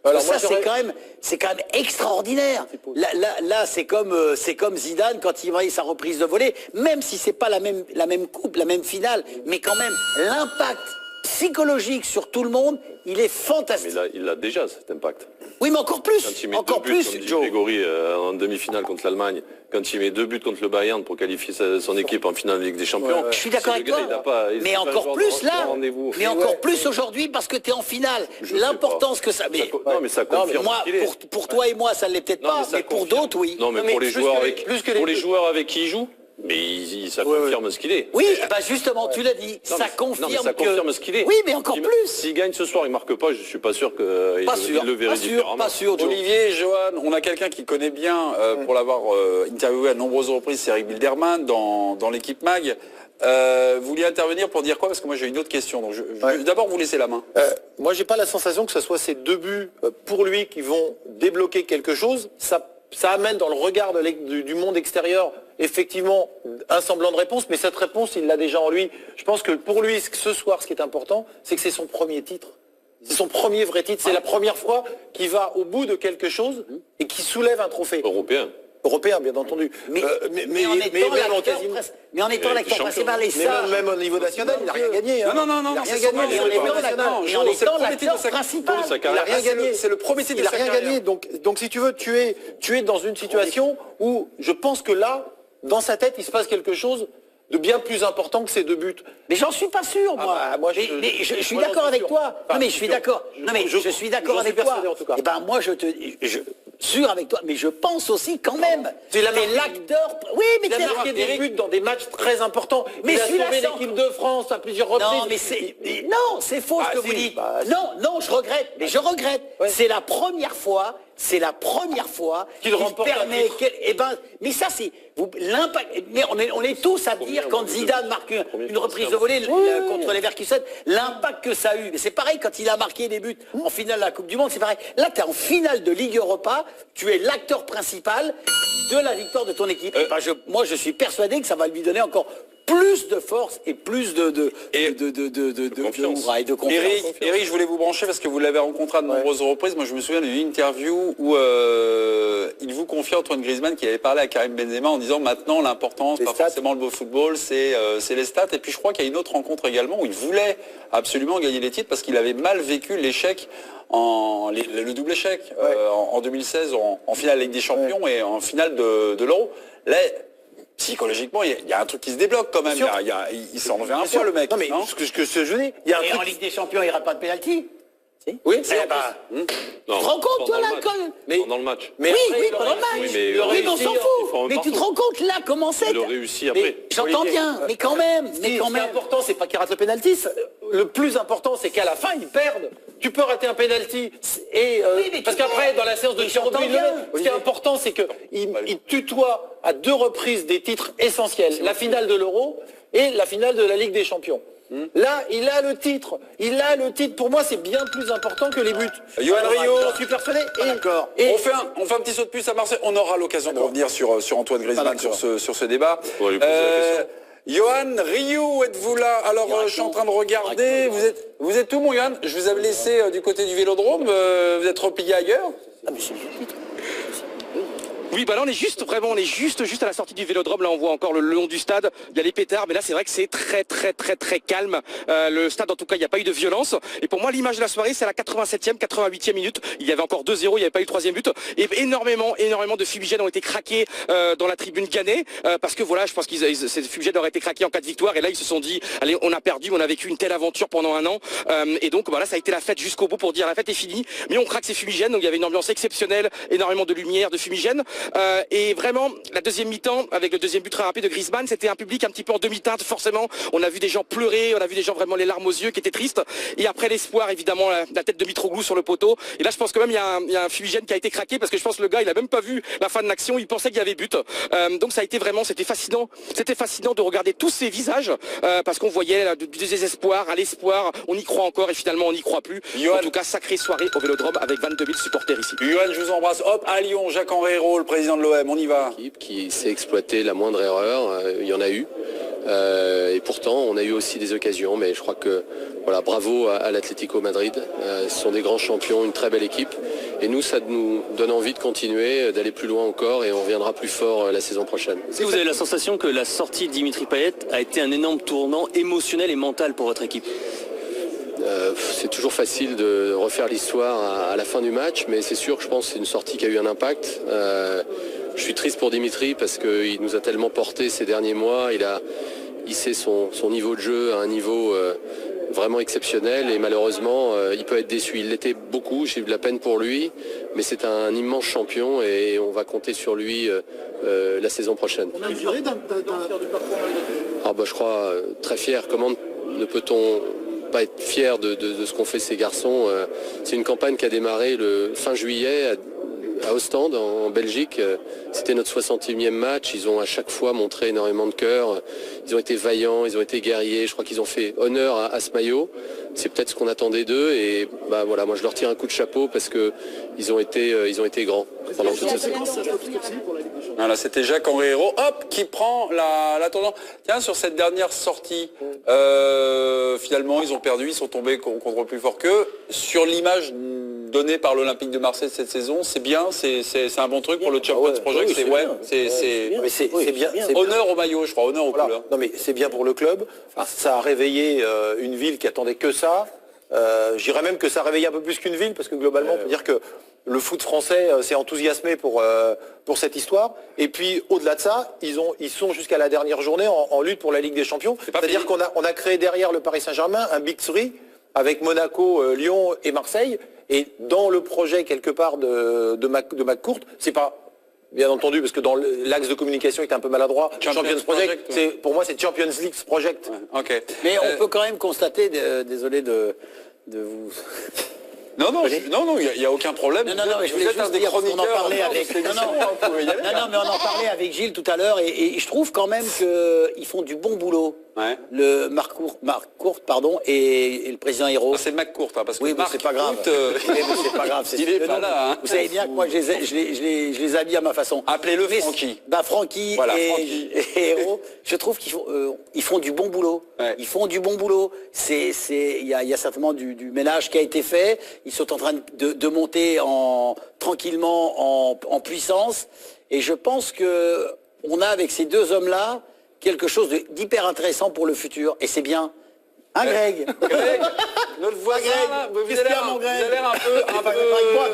Alors ça, c'est quand même extraordinaire. Là, c'est comme Zidane quand il voyait sa reprise de volée, même si c'est pas la même coupe, la même finale, mais quand même l'impact psychologique sur tout le monde, il est fantastique. Mais il a déjà cet impact. Oui, mais encore plus. Quand il met 2 buts, comme dit Grégory, en demi-finale contre l'Allemagne, quand il met 2 buts contre le Bayern pour qualifier son équipe en finale de Ligue des Champions. Je suis d'accord avec toi. Mais encore plus là. Mais encore plus aujourd'hui parce que tu es en finale. L'importance que ça. Non, mais ça confirme. Moi, pour toi et moi, ça ne l'est peut-être pas, mais pour d'autres, oui. Non, mais pour les joueurs avec qui il joue. Mais ça confirme ce qu'il est. Oui, justement, tu l'as dit, ça confirme ce qu'il est. Oui, mais encore plus. S'il gagne ce soir, il marque pas, je suis pas sûr qu'il le verrait différemment. Pas sûr, Olivier, Johan, on a quelqu'un qui connaît bien, pour l'avoir interviewé à de nombreuses reprises, c'est Eric Bilderman dans l'équipe MAG. Vous vouliez intervenir pour dire quoi? Parce que moi j'ai une autre question. Donc je vais d'abord vous laisser la main. Moi j'ai pas la sensation que ce soit ces 2 buts pour lui qui vont débloquer quelque chose. Ça amène dans le regard du monde extérieur effectivement un semblant de réponse, mais cette réponse il l'a déjà en lui. Je pense que pour lui ce soir ce qui est important, c'est que c'est son premier titre. C'est son premier vrai titre, c'est la première fois qu'il va au bout de quelque chose et qui soulève un trophée. Européen, bien entendu. Mais en étant l'acteur principal, même au niveau national, il n'a rien gagné. Non, il n'a rien gagné. En étant l'acteur principal, il n'a rien gagné. C'est le premier titre de sa carrière. Il n'a rien gagné. Donc si tu veux, tu es dans une situation où je pense que là, dans sa tête, il se passe quelque chose de bien plus important que ces 2 buts. Mais j'en suis pas sûr, moi. Je suis d'accord avec toi. Non, mais je suis d'accord. Non, mais je suis d'accord avec toi. Et ben moi, je sûr avec toi, mais je pense aussi quand même. C'est l'acteur. Oui, mais il a marqué des buts dans des matchs très importants. Mais il a sauvé l'équipe de France à plusieurs reprises. Non, c'est faux ce que vous dites. Non, je regrette. Mais je regrette. C'est la première fois. Qu'il remporte permet. Mais ça c'est l'impact. Mais on est tous à dire quand Zidane marque une reprise de volée contre les Leverkusen, l'impact que ça a eu. Mais c'est pareil quand il a marqué des buts en finale de la Coupe du Monde, c'est pareil. Là, tu es en finale de Ligue Europa, tu es l'acteur principal de la victoire de ton équipe. Moi, je suis persuadé que ça va lui donner encore plus de force et plus de confiance. et de confiance. Eric, je voulais vous brancher parce que vous l'avez rencontré à de nombreuses reprises. Moi, je me souviens d'une interview où il vous confiait, Antoine Griezmann, qui avait parlé à Karim Benzema en disant maintenant l'important, c'est pas forcément le beau football, c'est les stats. Et puis je crois qu'il y a une autre rencontre également où il voulait absolument gagner les titres parce qu'il avait mal vécu l'échec, le double échec en 2016 en finale Ligue des Champions et en finale de l'Euro. Là, psychologiquement, il y a un truc qui se débloque quand même. Il s'en revient un peu, le mec. Non, mais ce que je dis, il y a un truc... en Ligue des Champions, il n'y aura pas de pénalty. Oui, tu te rends compte, toi, là, pendant le match. Oui, pendant le match. Oui, mais on s'en fout. Mais tu te rends compte, là, comment c'est? Il a réussi après. J'entends bien, mais quand même. Ce qui est important, c'est pas qu'il rate le pénalty. Le plus important, c'est qu'à la fin, ils perdent. Tu peux rater un pénalty parce qu'après, dans la séance de tir au but, ce qui est important, c'est qu'il tutoie à 2 reprises des titres essentiels. La finale de l'Euro et la finale de la Ligue des Champions. Là, il a le titre. Pour moi, c'est bien plus important que les buts. Johan Rio, j'en suis persuadé. D'accord. On fait un petit saut de puce à Marseille. On aura l'occasion de revenir sur Antoine Griezmann, sur ce débat. Johan Rio, êtes-vous là? Alors, je suis en train de regarder. Vous êtes où, mon Johan? Je vous avais laissé du côté du Vélodrome. Vous êtes replié ailleurs? Ah, mais c'est Oui, bah là on est juste à la sortie du Vélodrome. Là on voit encore le long du stade, il y a les pétards, mais là c'est vrai que c'est très calme. Le stade, en tout cas, il n'y a pas eu de violence. Et pour moi, l'image de la soirée, c'est à la 87e, 88e minute. Il y avait encore 2-0, il n'y avait pas eu le 3e but. Et énormément de fumigènes ont été craqués dans la tribune Gannet, parce que voilà, je pense que ces fumigènes auraient été craqués en cas de victoire. Et là ils se sont dit, allez, on a perdu, on a vécu une telle aventure pendant un an. Et donc voilà, ça a été la fête jusqu'au bout pour dire la fête est finie. Mais on craque ces fumigènes, donc il y avait une ambiance exceptionnelle, énormément de lumière, de fumigènes. Et vraiment, la deuxième mi-temps, avec le deuxième but très rapide de Griezmann, c'était un public un petit peu en demi-teinte, forcément. On a vu des gens pleurer, on a vu des gens vraiment les larmes aux yeux, qui étaient tristes. Et après l'espoir, évidemment, la tête de Mitroglou sur le poteau. Et là, je pense quand même il y a un fumigène qui a été craqué, parce que je pense que le gars, il a même pas vu la fin de l'action, il pensait qu'il y avait but. Donc ça a été vraiment, c'était fascinant de regarder tous ces visages, parce qu'on voyait du désespoir à l'espoir, on y croit encore et finalement on n'y croit plus. En tout cas, sacrée soirée au Vélodrome avec 22 000 supporters ici. Johan, je vous embrasse. Hop, à Lyon, Jacques-Henri Hérault, le président de l'OM, on y va. Équipe qui s'est exploité la moindre erreur, il y en a eu. Et pourtant, on a eu aussi des occasions, mais je crois que voilà, bravo à l'Atlético Madrid. Ce sont des grands champions, une très belle équipe. Et nous, ça nous donne envie de continuer, d'aller plus loin encore, et on reviendra plus fort la saison prochaine. Est-ce que vous avez la sensation que la sortie de Dimitri Payet a été un énorme tournant émotionnel et mental pour votre équipe? C'est toujours facile de refaire l'histoire à la fin du match, mais c'est sûr que je pense que c'est une sortie qui a eu un impact. Je suis triste pour Dimitri parce qu'il nous a tellement porté ces derniers mois. Il a hissé son niveau de jeu à un niveau vraiment exceptionnel et malheureusement il peut être déçu. Il l'était beaucoup, j'ai eu de la peine pour lui, mais c'est un immense champion et on va compter sur lui la saison prochaine. Je crois très fier. Comment ne peut-on pas être fier de ce qu'ont fait ces garçons? C'est une campagne qui a démarré le fin juillet à Ostende en Belgique. C'était notre 60e match. Ils ont à chaque fois montré énormément de cœur. Ils ont été vaillants, ils ont été guerriers. Je crois qu'ils ont fait honneur à ce maillot. C'est peut-être ce qu'on attendait d'eux et voilà, moi je leur tire un coup de chapeau parce que ils ont été grands pendant toute cette séquence. Voilà, c'était Jacques-Henri Hérault, qui prend la tendance. Tiens, sur cette dernière sortie, finalement, ils ont perdu, ils sont tombés contre plus fort qu'eux. Sur l'image donnée par l'Olympique de Marseille cette saison, c'est bien, c'est un bon truc pour le Champions Project. C'est bien. Honneur au maillot, je crois, honneur aux couleurs. Non mais c'est bien pour le club. Ça a réveillé une ville qui attendait que ça. Je dirais même que ça a réveillé un peu plus qu'une ville, parce que globalement, on peut dire que le foot français s'est enthousiasmé pour cette histoire. Et puis, au-delà de ça, ils sont jusqu'à la dernière journée en lutte pour la Ligue des Champions. C'est-à-dire qu'on a créé derrière le Paris Saint-Germain un Big Three avec Monaco, Lyon et Marseille. Et dans le projet, quelque part, de McCourt, c'est pas... Bien entendu, parce que dans l'axe de communication est un peu maladroit. Champions Project, pour moi, c'est Champions League Project. Okay. Mais on peut quand même constater, désolé de vous Non, il n'y a aucun problème. Non, je voulais juste dire, on en parlait avec... mais on en parlait avec Gilles tout à l'heure, et je trouve quand même qu'ils font du bon boulot. Ouais. Le Marc Courte, pardon, et le président Hérault. C'est Marc Courte, parce que oui, Marc c'est pas grave. C'est pas grave. Il est pas là. Hein. Vous savez bien que moi, je les habille à ma façon. Appelez-le Francky. Francky voilà, et Hérault, je trouve qu'ils font du bon boulot. Ouais. Ils font du bon boulot. Il y a certainement du ménage qui a été fait. Ils sont en train de monter tranquillement en puissance. Et je pense que on a avec ces deux hommes-là quelque chose d'hyper intéressant pour le futur. Et c'est bien. Hein, Greg Notre voisin, là, vous avez l'air un peu...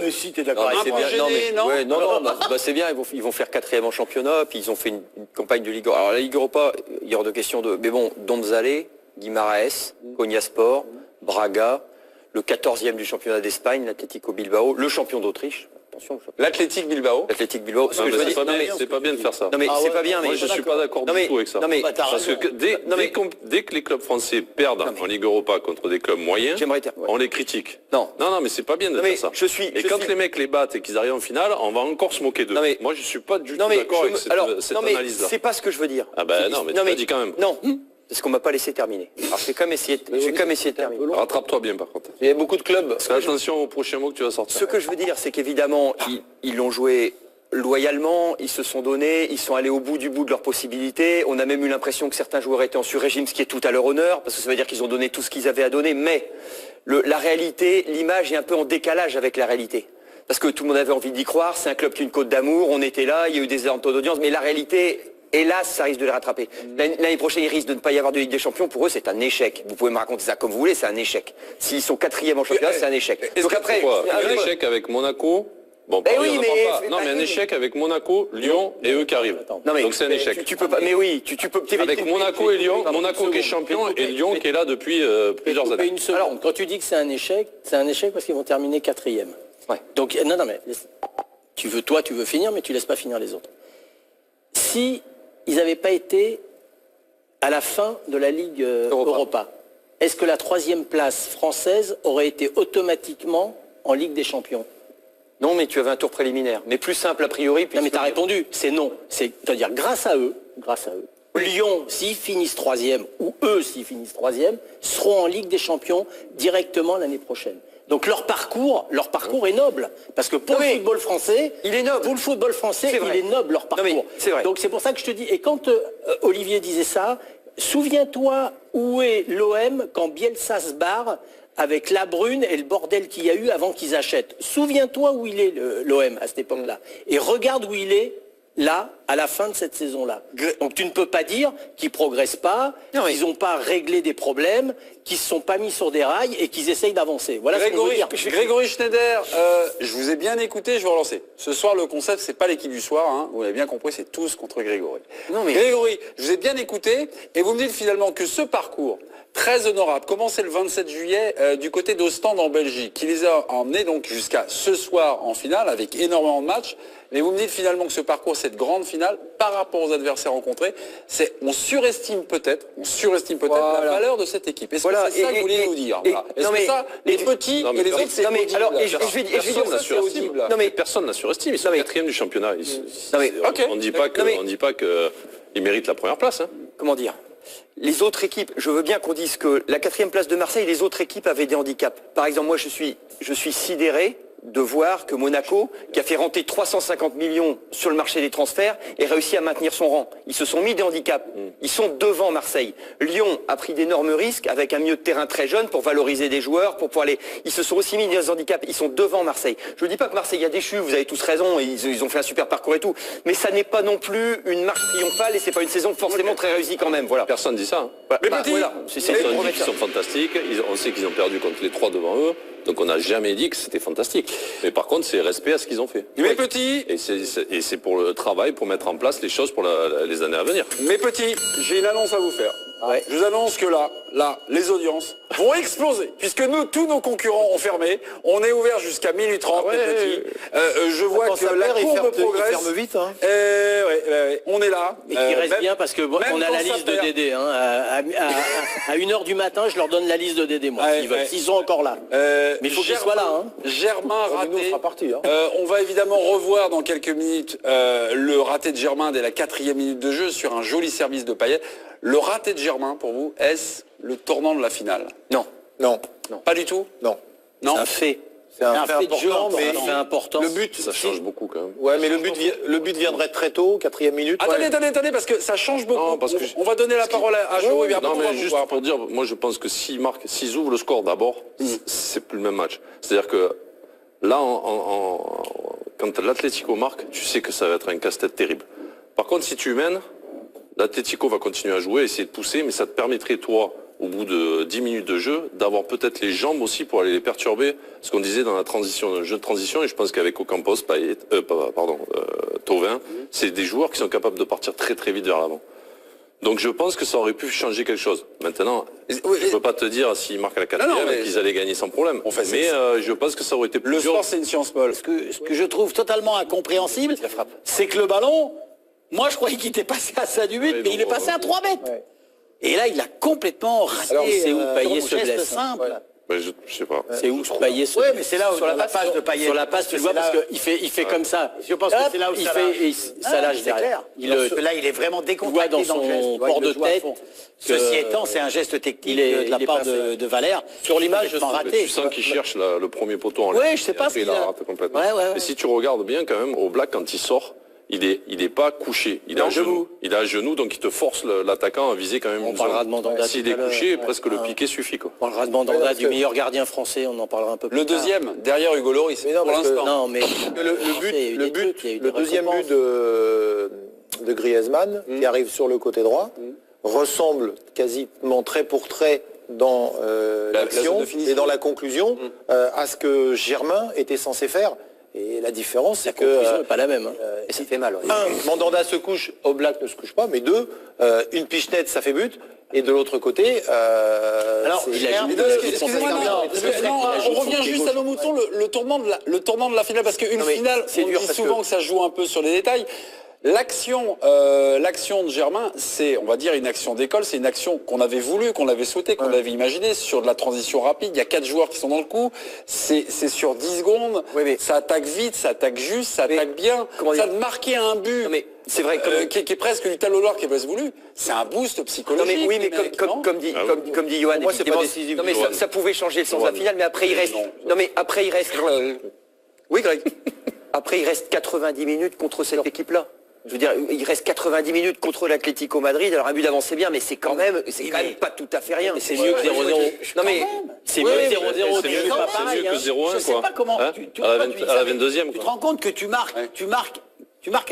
Mais si, t'es d'accord avec moi. C'est bien, ils vont faire 4e en championnat, puis ils ont fait une campagne de Ligue Europa. Alors la Ligue Europa, il y aura de questions de... Mais bon, Donzale, Guimaraes, Konyaspor, Braga, le 14e du championnat d'Espagne, l'Atlético Bilbao, le champion d'Autriche. L'Athletic Bilbao. C'est pas bien de faire ça. Non mais c'est pas bien. Moi je suis pas d'accord du tout avec ça. Parce que dès que les clubs français perdent en Ligue Europa contre des clubs moyens, on les critique. Non, mais c'est pas bien de faire ça. Et quand les mecs les battent et qu'ils arrivent en finale, on va encore se moquer d'eux. Moi je suis pas du tout d'accord avec cette analyse-là. C'est pas ce que je veux dire. Ah ben non, mais tu l'as dit quand même. Non. Parce qu'on m'a pas laissé terminer. Alors j'ai quand même essayé de terminer. Rattrape-toi bien par contre. Il y a beaucoup de clubs. Attention au prochain mot que tu vas sortir. Ce que je veux dire, c'est qu'évidemment, ils l'ont joué loyalement, ils se sont donnés, ils sont allés au bout de leurs possibilités. On a même eu l'impression que certains joueurs étaient en sur-régime, ce qui est tout à leur honneur, parce que ça veut dire qu'ils ont donné tout ce qu'ils avaient à donner. Mais la réalité, l'image est un peu en décalage avec la réalité. Parce que tout le monde avait envie d'y croire, c'est un club qui a une côte d'amour, on était là, il y a eu des taux d'audience, mais la réalité... Hélas, ça risque de les rattraper. L'année prochaine, il risque de ne pas y avoir de Ligue des Champions. Pour eux, c'est un échec. Vous pouvez me raconter ça comme vous voulez, c'est un échec. S'ils sont 4e en championnat, c'est un échec. Donc après, un échec avec Monaco. Bon, mais un échec avec Monaco, Lyon et eux qui arrivent. Donc c'est un échec. Tu peux pas. Mais oui, tu peux. Avec Monaco et Lyon, Monaco qui est champion et Lyon qui est là depuis plusieurs années. Alors, quand tu dis que c'est un échec parce qu'ils vont terminer 4e. Ouais. Donc non, mais tu veux finir, mais tu laisses pas finir les autres. Si ils n'avaient pas été à la fin de la Ligue Europa, est-ce que la 3e place française aurait été automatiquement en Ligue des Champions? Non, mais tu avais un tour préliminaire. Mais plus simple a priori. Non, mais tu as répondu, c'est non. C'est-à-dire grâce à eux, Lyon, s'ils finissent 3e, ou eux, s'ils finissent 3e, seront en Ligue des Champions directement l'année prochaine. Donc leur parcours est noble. Parce que pour le football français, il est noble. Pour le football français, il est noble leur parcours. Non, c'est vrai. Donc c'est pour ça que je te dis, et quand Olivier disait ça, souviens-toi où est l'OM quand Bielsa se barre avec la brune et le bordel qu'il y a eu avant qu'ils achètent. Souviens-toi où il est l'OM à cette époque-là. Et regarde où il est là, à la fin de cette saison-là. Donc tu ne peux pas dire qu'ils ne progressent pas, qu'ils n'ont pas réglé des problèmes, qu'ils ne se sont pas mis sur des rails et qu'ils essayent d'avancer. Voilà ce qu'on veut dire. Grégory Schneider, je vous ai bien écouté, je vais relancer. Ce soir, le concept, c'est pas l'équipe du soir, hein. Vous l'avez bien compris, c'est tous contre Grégory. Grégory, je vous ai bien écouté et vous me dites finalement que ce parcours, très honorable, commencé le 27 juillet du côté d'Ostende en Belgique, qui les a emmenés donc jusqu'à ce soir en finale avec énormément de matchs. Mais vous me dites finalement que ce parcours, cette grande finale, par rapport aux adversaires rencontrés, on surestime peut-être la valeur de cette équipe. Est-ce que c'est ça que vous voulez nous dire? Est-ce que ça, les petits et les autres, c'est audible? Personne n'a surestimé. Ils sont 4e du championnat. On ne dit pas qu'ils méritent la première place. Comment dire? Les autres équipes, je veux bien qu'on dise que la 4e place de Marseille, les autres équipes avaient des handicaps. Par exemple, moi je suis sidéré de voir que Monaco, qui a fait rentrer 350 millions sur le marché des transferts, ait réussi à maintenir son rang. Ils se sont mis des handicaps. Ils sont devant Marseille. Lyon a pris d'énormes risques avec un milieu de terrain très jeune pour valoriser des joueurs, pour pouvoir Ils se sont aussi mis des handicaps. Ils sont devant Marseille. Je ne dis pas que Marseille a déchu, vous avez tous raison, ils ont fait un super parcours et tout. Mais ça n'est pas non plus une marche triomphale et c'est pas une saison forcément très réussie quand même. Voilà. Personne ne dit ça. Ils sont fantastiques. On sait qu'ils ont perdu contre les 3 devant eux. Donc on n'a jamais dit que c'était fantastique. Mais par contre, c'est respect à ce qu'ils ont fait. Mes petits. Et c'est pour le travail, pour mettre en place les choses pour les années à venir. Mes petits, j'ai une annonce à vous faire. Je vous annonce que là, là, les audiences vont exploser, puisque nous, tous nos concurrents ont fermé. On est ouvert jusqu'à minuit 30, les petits. Je vois que la courbe progresse. Il ferme vite, hein. On est là. Et qui reste bien parce que on a la liste de Dédé. Hein. À 1h du matin, je leur donne la liste de Dédé, moi, s'ils sont encore là. Mais il faut qu'ils soient là. Hein. Germain raté. Sera parti, hein. On va évidemment revoir dans quelques minutes le raté de Germain dès la 4e minute de jeu sur un joli service de Payet. Le raté de Germain, pour vous, est-ce le tournant de la finale? Non. Non. Pas du tout? Non. Non. C'est un fait. C'est un fait important, mais c'est important. Le but, ça change beaucoup quand même. Ouais, mais le but viendrait très tôt, 4e minute. Attendez, parce que ça change beaucoup. Non, parce que on va donner la parole à Jo. Non, mais juste pour dire, moi je pense que s'ils ouvrent le score d'abord, c'est plus le même match. C'est-à-dire que là, quand l'Atlético marque, tu sais que ça va être un casse-tête terrible. Par contre, si tu mènes, l'Atlético va continuer à jouer, essayer de pousser, mais ça te permettrait, toi, au bout de 10 minutes de jeu, d'avoir peut-être les jambes aussi pour aller les perturber. Ce qu'on disait dans la transition, le jeu de transition, et je pense qu'avec Ocampos, Thauvin, c'est des joueurs qui sont capables de partir très très vite vers l'avant. Donc je pense que ça aurait pu changer quelque chose. Maintenant, je ne peux pas te dire s'ils marquent à la 4e qu'ils allaient gagner sans problème. Mais je pense que ça aurait été plus le dur. sport, c'est une science molle. Ce que je trouve totalement incompréhensible, c'est que le ballon, moi je croyais qu'il était passé à ça du but, mais il est passé à 3 mètres. Ouais. Et là, il a complètement raté. Alors, c'est où Payet se blesse simple. Je sais pas. C'est où Payet se blesse. Oui, mais c'est là où sur la passe de Payet. Sur la passe, tu le vois parce qu'il fait comme ça. Je pense que c'est là où ça lâche derrière. Là, il est vraiment décontracté dans son port de tête. Ceci étant, c'est un geste technique de la part de Valère. Sur l'image, tu sens qu'il cherche le premier poteau en l'air. Oui, je sais pas si il la rate complètement. Mais si tu regardes bien quand même, au Black, quand il sort, il est pas couché, il est à genoux. Il est à genoux, donc il te force l'attaquant à viser quand même. On parlera de Mandanda. S'il est couché, presque le piqué suffit, quoi. On parlera de Mandanda, du meilleur gardien français, on en parlera un peu plus tard. Le deuxième, derrière Hugo Lloris, pour l'instant. Non, mais le deuxième but de Griezmann, qui arrive sur le côté droit, ressemble quasiment trait pour trait dans l'action et dans la conclusion à ce que Germain était censé faire. Et la différence, c'est que... La conclusion n'est pas la même. Et ça fait mal. Un, Mandanda se couche, Oblak ne se couche pas, mais deux, une pichenette, ça fait but. Et de l'autre côté... Alors, excusez-moi, on revient juste à nos moutons, le tournant de la finale, parce qu'une finale, on dit souvent que ça joue un peu sur les détails. L'action de Germain, c'est, on va dire, une action d'école, c'est une action qu'on avait voulu, qu'on avait souhaité, qu'on avait imaginé sur de la transition rapide. Il y a 4 joueurs qui sont dans le coup, c'est sur 10 secondes, ça attaque vite, ça attaque juste, ça attaque bien, ça te marquer un but. C'est vrai, qui est presque du talonneur qui est presque voulu. C'est un boost psychologique. Non mais, oui, mais comme dit Johan, moi, c'est pas décisif. Non mais ça pouvait changer le sens de la finale, mais après il reste. Non mais après il reste. Oui, Greg. Après il reste 90 minutes contre cette équipe-là. Je veux dire, il reste 90 minutes contre l'Atlético Madrid. Alors un but d'avance c'est bien, mais c'est quand même pas tout à fait rien. C'est mieux que 0-0. Non mais c'est mieux que 0-0. C'est mieux que 0-1 quoi. Je sais pas comment. À la 22e. Tu te rends compte que tu marques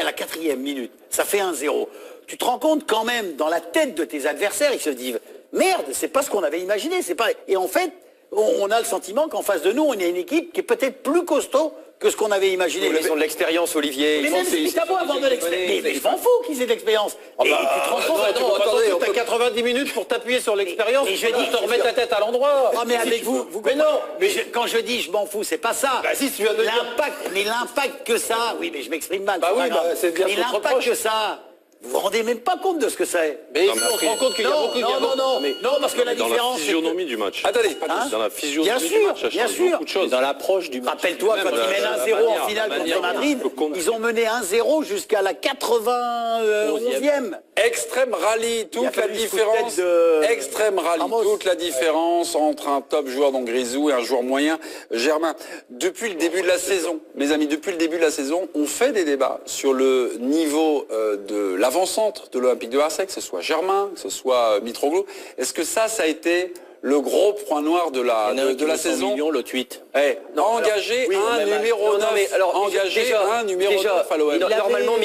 à la 4e minute. Ça fait 1-0. Tu te rends compte quand même dans la tête de tes adversaires, ils se disent merde, c'est pas ce qu'on avait imaginé. C'est pas. Et en fait, on a le sentiment qu'en face de nous, on est une équipe qui est peut-être plus costaud que ce qu'on avait imaginé. Ils ont de l'expérience, Olivier. Mais même si t'as beau avoir de l'expérience. Mais je m'en fous qu'ils aient de l'expérience. Et tu te rends compte. Attendez, t'as 90 minutes pour t'appuyer sur l'expérience. Et je dis, te remets ta tête à l'endroit. Ah, mais avec vous. Mais non. Mais quand je dis je m'en fous, c'est pas ça. Bah si, tu viens de dire. Mais l'impact que ça. Oui, mais je m'exprime mal. Bah oui, c'est bien. Mais l'impact que ça. Vous vous rendez même pas compte de ce que c'est. Mais on se rend compte qu'il y a beaucoup de... Non, parce que la différence... Dans la physionomie du match. Attendez, dans la physionomie du match, ça change beaucoup de choses. Dans l'approche du match. Rappelle-toi, quand ils mènent 1-0 en finale contre Madrid, ils ont mené 1-0 jusqu'à la 91e. Extrême rallye, toute la différence. Extrême rallye, toute la différence entre un top joueur, donc Grisou, et un joueur moyen, Germain. Depuis le début de la saison, mes amis, depuis le début de la saison, on fait des débats sur le niveau de l'avant-centre de l'Olympique de Marseille, que ce soit Germain, que ce soit Mitroglou. Est-ce que ça a été le gros point noir de la saison? Le tweet. Engager un numéro 9. Engager un numéro 9 à l'OM. Normalement,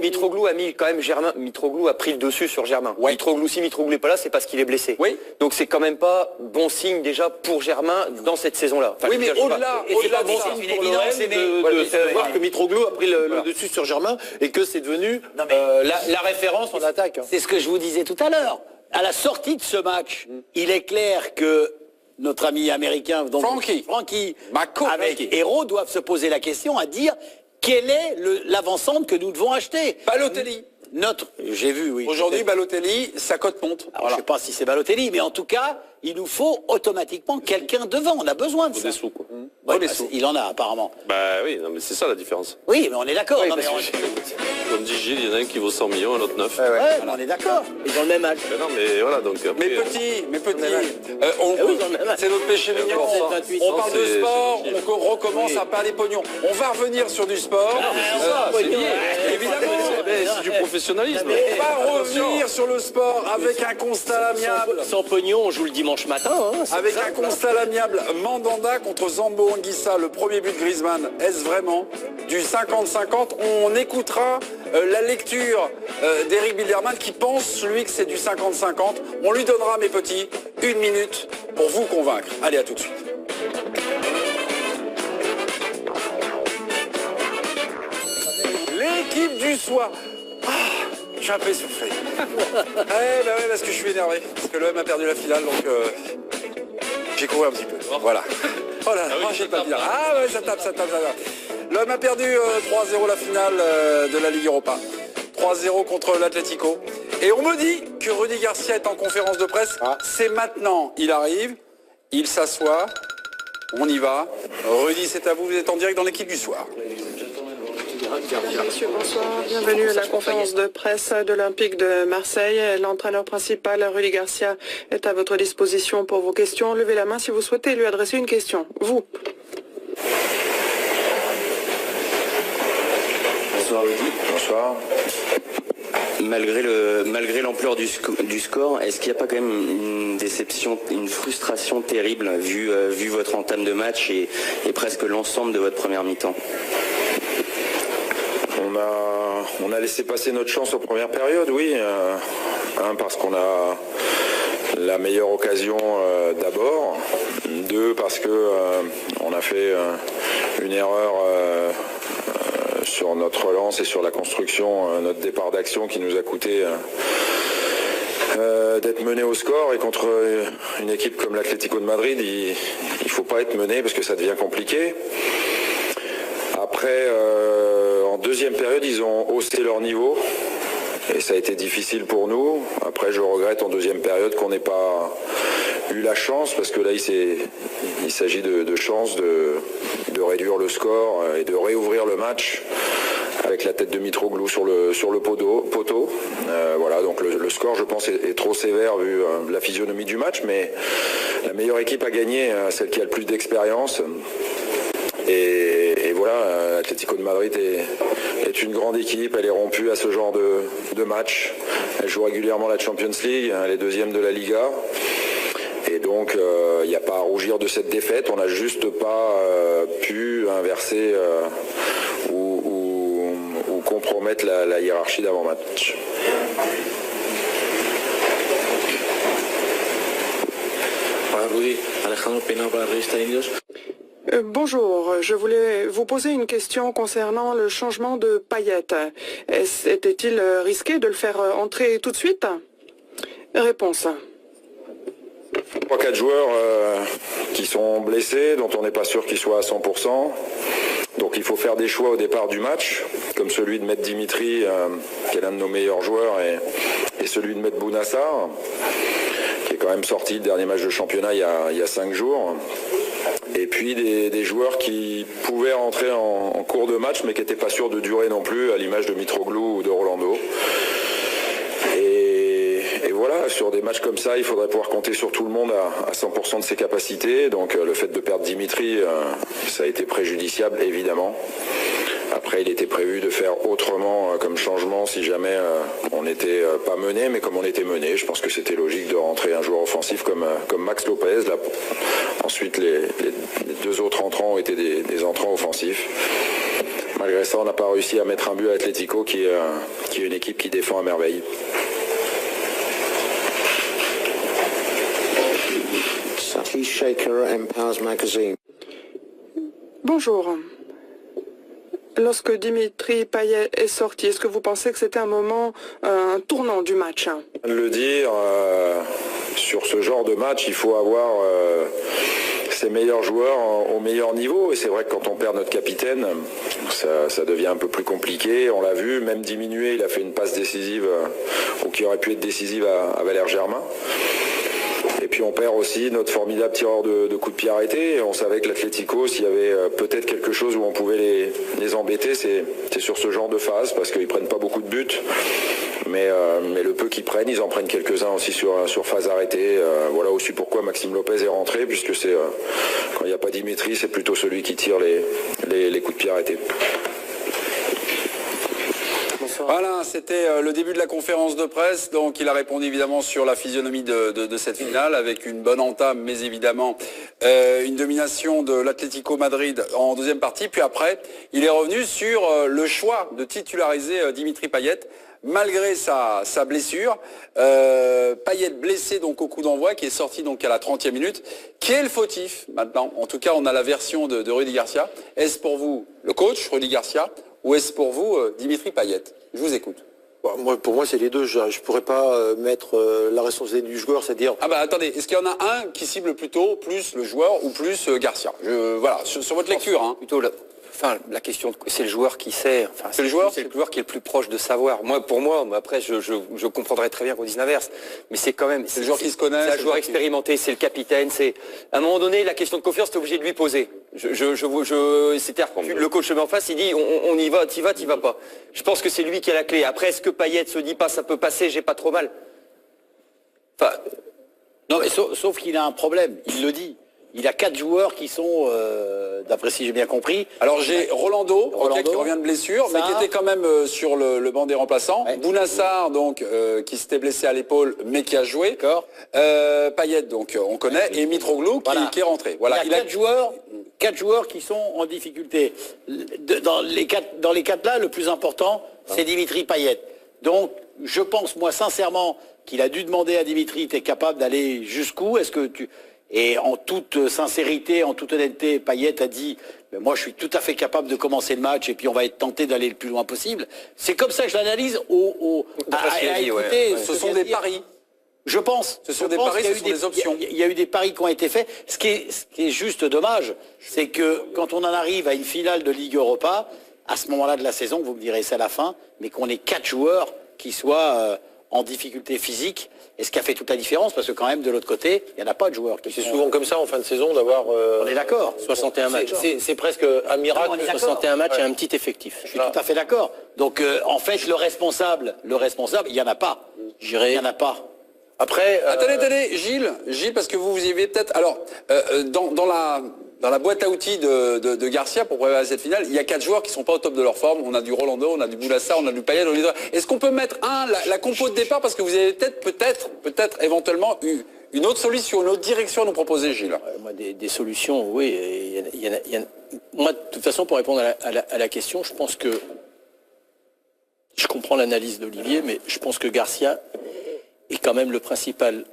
Mitroglou a mis quand même Germain. Mitroglou a pris le dessus sur Germain. Si Mitroglou n'est pas là, c'est parce qu'il est blessé. Donc c'est quand même pas bon signe déjà pour Germain dans cette saison-là. Oui, mais au-delà de ça, c'est une évidence de voir que Mitroglou a pris le dessus sur Germain et que c'est devenu la référence en attaque. C'est ce que je vous disais tout à l'heure. À la sortie de ce match, il est clair que notre ami américain, donc Frankie avec Hérault, doivent se poser la question à dire quel est l'avant-centre que nous devons acheter. Balotelli. J'ai vu, oui. Aujourd'hui, Balotelli, sa cote monte. Alors, je ne sais pas si c'est Balotelli, mais en tout cas, il nous faut automatiquement quelqu'un devant. On a besoin de ça. Des sous, quoi. Ouais, il en a apparemment. Bah oui, non, mais c'est ça la différence. Oui, mais on est d'accord. Oui, comme dit Gilles, il y en a un qui vaut 100 millions, un autre 9. Ouais, on est d'accord. Ils ont le même âge. Non, mais voilà, donc après, Mais petit, c'est notre péché mignon. On parle de sport, on recommence à parler pognon. On va revenir sur du sport. Évidemment. C'est du professionnalisme. On va revenir sur le sport avec un constat amiable. Sans pognon, on joue le dimanche matin. Avec un constat amiable. Mandanda contre Zambo Anguissa, le premier but de Griezmann. Est-ce vraiment du 50-50? On écoutera la lecture d'Éric Bilderman qui pense, lui, que c'est du 50-50. On lui donnera, mes petits, 1 minute pour vous convaincre. Allez, à tout de suite. L'équipe du soir. Je suis un peu essoufflé. Parce que je suis énervé. Parce que l'OM a perdu la finale, donc j'ai couru un petit peu. Voilà. Oh là, j'ai pas bien. Ah ouais, ça tape. L'OM a perdu 3-0 la finale de la Ligue Europa. 3-0 contre l'Atlético. Et on me dit que Rudy Garcia est en conférence de presse. C'est maintenant. Il arrive, il s'assoit, on y va. Rudy, c'est à vous, vous êtes en direct dans l'équipe du soir. Messieurs, bonsoir. Bienvenue à la conférence de presse de l'Olympique de Marseille. L'entraîneur principal, Rudy Garcia, est à votre disposition pour vos questions. Levez la main si vous souhaitez lui adresser une question. Vous. Bonsoir Rudy. Bonsoir. Malgré l'ampleur du score, est-ce qu'il n'y a pas quand même une déception, une frustration terrible vu votre entame de match et presque l'ensemble de votre première mi-temps? On a laissé passer notre chance aux premières périodes, oui, parce qu'on a la meilleure occasion d'abord, 2 parce que on a fait une erreur sur notre relance et sur la construction, notre départ d'action qui nous a coûté d'être mené au score, et contre une équipe comme l'Atlético de Madrid, il faut pas être mené parce que ça devient compliqué. Après, en deuxième période, ils ont haussé leur niveau et ça a été difficile pour nous. Après, je regrette en deuxième période qu'on n'ait pas eu la chance, parce que là, il s'agit de chance de réduire le score et de réouvrir le match avec la tête de Mitroglou sur le poteau. Voilà, donc le score, je pense, est trop sévère vu la physionomie du match, mais la meilleure équipe a gagné, celle qui a le plus d'expérience. Et voilà, l'Atlético de Madrid est une grande équipe, elle est rompue à ce genre de match. Elle joue régulièrement la Champions League, elle est deuxième de la Liga. Et donc, il n'y a pas à rougir de cette défaite. On n'a juste pas pu inverser ou compromettre la hiérarchie d'avant-match. Bonjour, je voulais vous poser une question concernant le changement de Payet. Était-il risqué de le faire entrer tout de suite? Réponse. 3-4 joueurs qui sont blessés, dont on n'est pas sûr qu'ils soient à 100%. Donc il faut faire des choix au départ du match, comme celui de mettre Dimitri, qui est l'un de nos meilleurs joueurs, et celui de mettre Bounassar, qui est quand même sorti le dernier match de championnat il y a 5 jours. Et puis des joueurs qui pouvaient rentrer en cours de match, mais qui n'étaient pas sûrs de durer non plus, à l'image de Mitroglou ou de Rolando. Et voilà, sur des matchs comme ça, il faudrait pouvoir compter sur tout le monde à 100% de ses capacités. Donc le fait de perdre Dimitri, ça a été préjudiciable, évidemment. Après, il était prévu de faire autrement comme changement si jamais on n'était pas mené, mais comme on était mené, je pense que c'était logique de rentrer un joueur offensif comme Max Lopez. Là, ensuite, les 2 autres entrants ont été des entrants offensifs. Malgré ça, on n'a pas réussi à mettre un but à Atlético, qui est une équipe qui défend à merveille. Bonjour. Lorsque Dimitri Payet est sorti, est-ce que vous pensez que c'était un moment, un tournant du match? Le dire, sur ce genre de match, il faut avoir ses meilleurs joueurs au meilleur niveau. Et c'est vrai que quand on perd notre capitaine, ça devient un peu plus compliqué. On l'a vu, même diminué, il a fait une passe décisive, ou qui aurait pu être décisive à Valère Germain. Et puis on perd aussi notre formidable tireur de coups de pied arrêtés. Et on savait que l'Atlético, s'il y avait peut-être quelque chose où on pouvait les embêter, c'est sur ce genre de phase, parce qu'ils prennent pas beaucoup de buts. Mais le peu qu'ils prennent, ils en prennent quelques-uns aussi sur phase arrêtée. Voilà aussi pourquoi Maxime Lopez est rentré, puisque c'est quand il n'y a pas Dimitri, c'est plutôt celui qui tire les coups de pied arrêtés. Voilà, c'était le début de la conférence de presse. Donc il a répondu évidemment sur la physionomie de cette finale, avec une bonne entame, mais évidemment une domination de l'Atlético Madrid en deuxième partie. Puis après, il est revenu sur le choix de titulariser Dimitri Payet, malgré sa blessure. Payet blessé donc au coup d'envoi, qui est sorti donc à la 30e minute. Qui est le fautif maintenant? En tout cas, on a la version de Rudy Garcia. Est-ce pour vous le coach Rudy Garcia, ou est-ce pour vous Dimitri Payet? Je vous écoute. Bon, pour moi, c'est les deux. Je ne pourrais pas mettre la responsabilité du joueur, c'est-à-dire... Ah bah attendez, est-ce qu'il y en a un qui cible plutôt plus le joueur ou plus Garcia? Voilà, sur votre lecture. Hein. Plutôt la question, c'est le joueur qui sait. Enfin, c'est le joueur qui est le plus proche de savoir. Pour moi, après, je comprendrais très bien qu'on dise l'inverse. Mais c'est quand même... C'est le joueur qui se connaît. C'est un joueur expérimenté, c'est le capitaine. C'est à un moment donné, la question de confiance, t'es obligé de lui poser. Le coach en face, il dit on y va, t'y vas pas. Je pense que c'est lui qui a la clé. Après, est-ce que Payet se dit pas ça peut passer, j'ai pas trop mal? Enfin, non, mais sauf qu'il a un problème. Il le dit. Il a 4 joueurs qui sont, d'après si j'ai bien compris. Alors j'ai Rolando qui revient de blessure, mais qui était quand même sur le banc des remplaçants. Ouais. Bounassar, donc, qui s'était blessé à l'épaule, mais qui a joué. Payet, donc, on connaît. Et Mitroglou, qui est rentré. Voilà. Il a 4 joueurs qui sont en difficulté. Dans les 4 là, le plus important, c'est Dimitri Payet. Donc, je pense, moi, sincèrement, qu'il a dû demander à Dimitri, t'es capable d'aller jusqu'où? Est-ce que tu... Et en toute sincérité, en toute honnêteté, Payet a dit « Moi, je suis tout à fait capable de commencer le match et puis on va être tenté d'aller le plus loin possible. » C'est comme ça que je l'analyse à écouter. Ce sont des paris. Je pense. Ce sont des paris, ce sont des options. Il y a eu des paris qui ont été faits. Ce qui est juste dommage, c'est que quand on en arrive à une finale de Ligue Europa, à ce moment-là de la saison, vous me direz c'est à la fin, mais qu'on ait 4 joueurs qui soient en difficulté physique. Et ce qui a fait toute la différence, parce que quand même, de l'autre côté, il n'y en a pas de joueurs. C'est souvent comme ça en fin de saison d'avoir... On est d'accord. 61 matchs. C'est presque un miracle. 61 matchs et un petit effectif. Je suis tout à fait d'accord. Donc, en fait, le responsable, il n'y en a pas. Il n'y en a pas. Après... Attendez, Gilles, parce que vous y avez peut-être... Alors, dans la boîte à outils de Garcia pour préparer cette finale, il y a 4 joueurs qui ne sont pas au top de leur forme. On a du Rolando, on a du Bounassar, on a du Payet. Est-ce qu'on peut mettre la compo de départ, parce que vous avez peut-être éventuellement eu une autre solution, une autre direction à nous proposer, Gilles? Moi, des solutions, oui. Moi, de toute façon, pour répondre à la question, je pense que je comprends l'analyse d'Olivier, mais je pense que Garcia est quand même le principal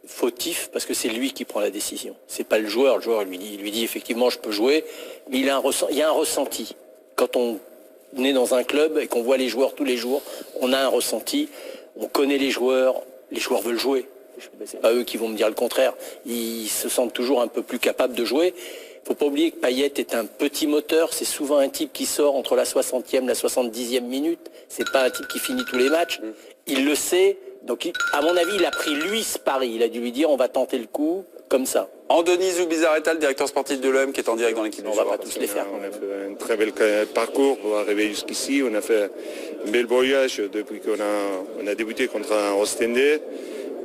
fautif, parce que c'est lui qui prend la décision. C'est pas le joueur il lui dit effectivement je peux jouer, mais il y a un ressenti. Quand on est dans un club et qu'on voit les joueurs tous les jours, on a un ressenti, on connaît les joueurs veulent jouer. C'est pas eux qui vont me dire le contraire. Ils se sentent toujours un peu plus capables de jouer. Faut pas oublier que Payet est un petit moteur, c'est souvent un type qui sort entre la 60e et la 70e minute. C'est pas un type qui finit tous les matchs. Il le sait. Donc, à mon avis, il a pris lui ce pari. Il a dû lui dire, on va tenter le coup, comme ça. Andoni Zubizarreta, le directeur sportif de l'OM, qui est en direct dans l'équipe. On va pas tous les faire. On a fait un très bel parcours pour arriver jusqu'ici. On a fait un bel voyage depuis qu'on a débuté contre un Ostende.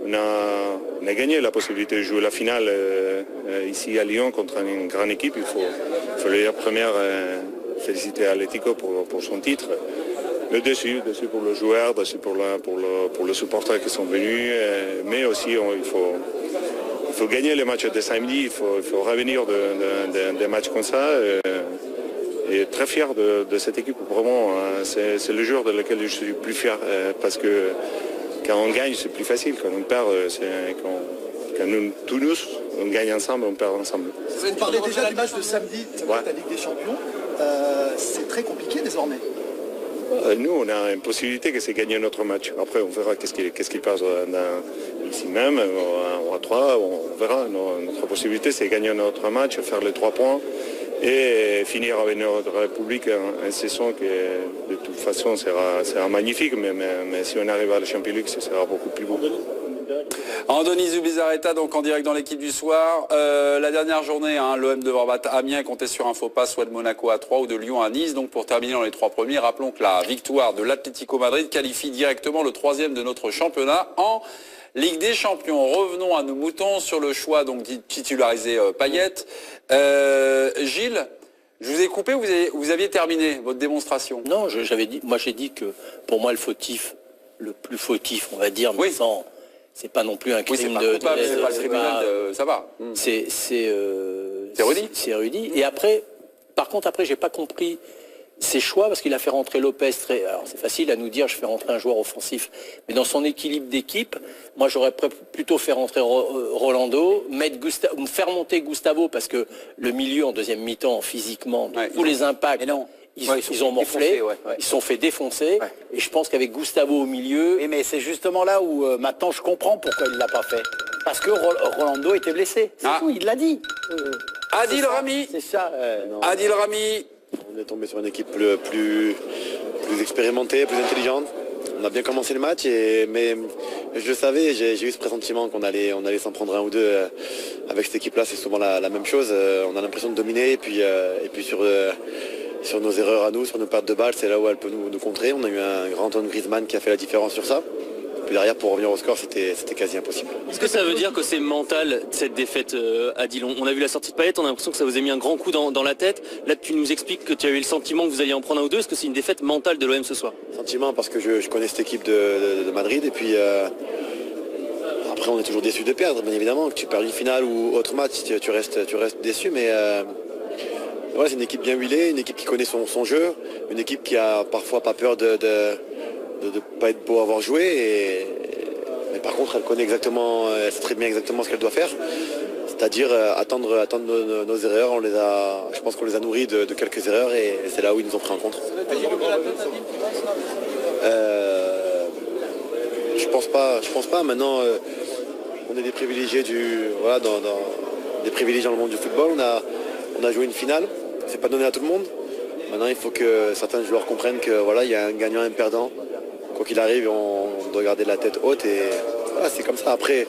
On a gagné la possibilité de jouer la finale ici à Lyon contre une grande équipe. Il faut le dire première, féliciter Atlético pour son titre. Le dessus pour le joueur, dessus pour les supporters qui sont venus, mais aussi il faut gagner les matchs de samedi, il faut revenir des matchs comme ça. Et très fier de cette équipe, vraiment, c'est le jour de lequel je suis plus fier, parce que quand on gagne, c'est plus facile, quand on perd, quand nous, tous on gagne ensemble, on perd ensemble. Vous parlez déjà du match de samedi, la Ligue des Champions. c'est très compliqué désormais. Nous, on a une possibilité que c'est gagner notre match. Après, on verra qu'est-ce qui passe ici même, ou à 3, on verra. Notre possibilité, c'est gagner notre match, faire les 3 points et finir avec notre public un saison qui, de toute façon, sera magnifique. Mais si on arrive à la Champions League, ce sera beaucoup plus beau. Andoni Zubizarreta, donc en direct dans l'équipe du soir. La dernière journée, l'OM devra battre Amiens, compter sur un faux pas, soit de Monaco à 3 ou de Lyon à Nice. Donc pour terminer dans les 3 premiers, rappelons que la victoire de l'Atlético Madrid qualifie directement le 3e de notre championnat en Ligue des Champions. Revenons à nos moutons sur le choix donc titularisé Payet. Gilles, je vous ai coupé, vous aviez terminé votre démonstration. Non, j'ai dit que pour moi le plus fautif, on va dire, mais sans... C'est pas non plus un crime c'est pas le criminel ça va. C'est Rudy. C'est Rudy. Et après, par contre, j'ai pas compris ses choix parce qu'il a fait rentrer Lopez. Alors c'est facile à nous dire, je fais rentrer un joueur offensif, mais dans son équilibre d'équipe, moi j'aurais plutôt fait rentrer Rolando, faire monter Gustavo parce que le milieu en deuxième mi-temps, physiquement, tous les impacts. Ils ont morflé, ils sont fait défoncer, et je pense qu'avec Gustavo au milieu... Oui, mais c'est justement là où maintenant je comprends pourquoi il ne l'a pas fait. Parce que Rolando était blessé, c'est tout, il l'a dit. Adil Rami. C'est ça. Adil Rami. On est tombé sur une équipe plus expérimentée, plus intelligente. On a bien commencé le match, mais je le savais, j'ai eu ce pressentiment qu'on allait s'en prendre un ou deux. Avec cette équipe-là, c'est souvent la même chose. On a l'impression de dominer, et puis sur nos erreurs à nous, sur nos pertes de balles, c'est là où elle peut nous contrer. On a eu un grand Antoine Griezmann qui a fait la différence sur ça. Puis derrière, pour revenir au score, c'était quasi impossible. Est-ce que ça veut dire que c'est mental, cette défaite, Adil? On a vu la sortie de Payet, on a l'impression que ça vous a mis un grand coup dans la tête. Là, tu nous expliques que tu as eu le sentiment que vous alliez en prendre un ou deux. Est-ce que c'est une défaite mentale de l'OM ce soir? Sentiment, parce que je connais cette équipe de Madrid. Et puis, après, on est toujours déçu de perdre, bien évidemment. Que tu perds une finale ou autre match, tu restes déçu. Mais... Voilà, c'est une équipe bien huilée, une équipe qui connaît son jeu, une équipe qui a parfois pas peur de pas être beau à avoir joué. Mais par contre, elle sait très bien exactement ce qu'elle doit faire, c'est-à-dire attendre nos erreurs. Je pense qu'on les a nourris de quelques erreurs et c'est là où ils nous ont pris en compte. Je pense pas. Maintenant, on est des privilégiés des privilégiés dans le monde du football. On a joué une finale. C'est pas donné à tout le monde. Maintenant, il faut que certains joueurs comprennent que il y a un gagnant et un perdant. Quoi qu'il arrive, on doit garder la tête haute et voilà, c'est comme ça. Après,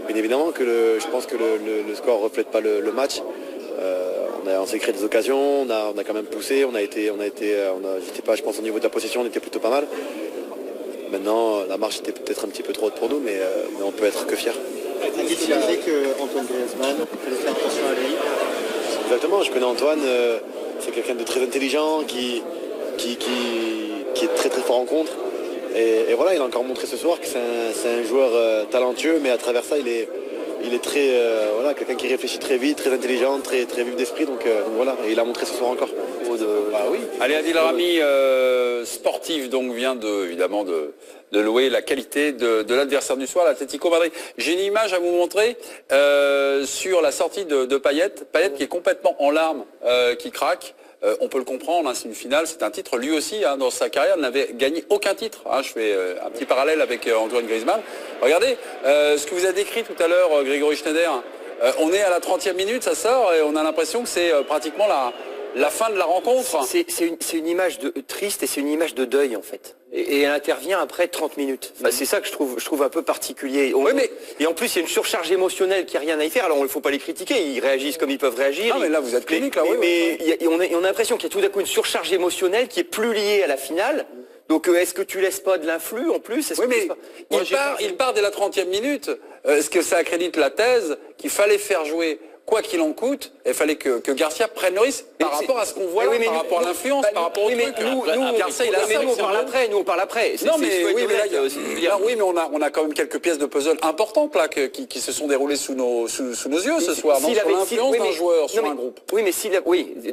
bien évidemment que je pense que le score reflète pas le match. On s'est créé des occasions, on a quand même poussé, j'étais pas, je pense au niveau de la possession, on était plutôt pas mal. Maintenant, la marche était peut-être un petit peu trop haute pour nous, mais on peut être que fiers. Vous disiez que Antoine Griezmann, il fallait faire attention à lui. Exactement, je connais Antoine, c'est quelqu'un de très intelligent, qui est très très fort en contre. Et voilà, il a encore montré ce soir que c'est un joueur talentueux, mais à travers ça, il est très quelqu'un qui réfléchit très vite, très intelligent, très vif d'esprit. Donc voilà, et il a montré ce soir encore. Oui. Allez, Adil Rami, sportif, donc vient évidemment de louer la qualité de l'adversaire du soir, l'Atlético Madrid. J'ai une image à vous montrer sur la sortie de Payet. Payet qui est complètement en larmes, qui craque. On peut le comprendre, c'est une finale, c'est un titre. Lui aussi, dans sa carrière, n'avait gagné aucun titre. Je fais un petit parallèle avec Antoine Griezmann. Regardez, ce que vous avez décrit tout à l'heure, Grégory Schneider. On est à la 30e minute, ça sort, et on a l'impression que c'est pratiquement la fin de la rencontre. C'est une image triste et c'est une image de deuil en fait. Et elle intervient après 30 minutes. C'est ça que je trouve un peu particulier. Et en plus, il y a une surcharge émotionnelle qui n'a rien à y faire. Alors, il ne faut pas les critiquer. Ils réagissent comme ils peuvent réagir. Ah, mais là, vous êtes clinique, là, on a l'impression qu'il y a tout d'un coup une surcharge émotionnelle qui est plus liée à la finale. Donc, est-ce que tu laisses pas de l'influx en plus? Il part dès la 30e minute. Est-ce que ça accrédite la thèse qu'il fallait faire jouer quoi qu'il en coûte, il fallait que Garcia prenne le risque par rapport à ce qu'on voit là, par rapport à l'influence, par rapport au truc. Nous on parle après. Non mais on a quand même quelques pièces de puzzle importantes là qui se sont déroulées sous nos yeux ce soir. Sur l'influence d'un joueur sur un groupe. Oui,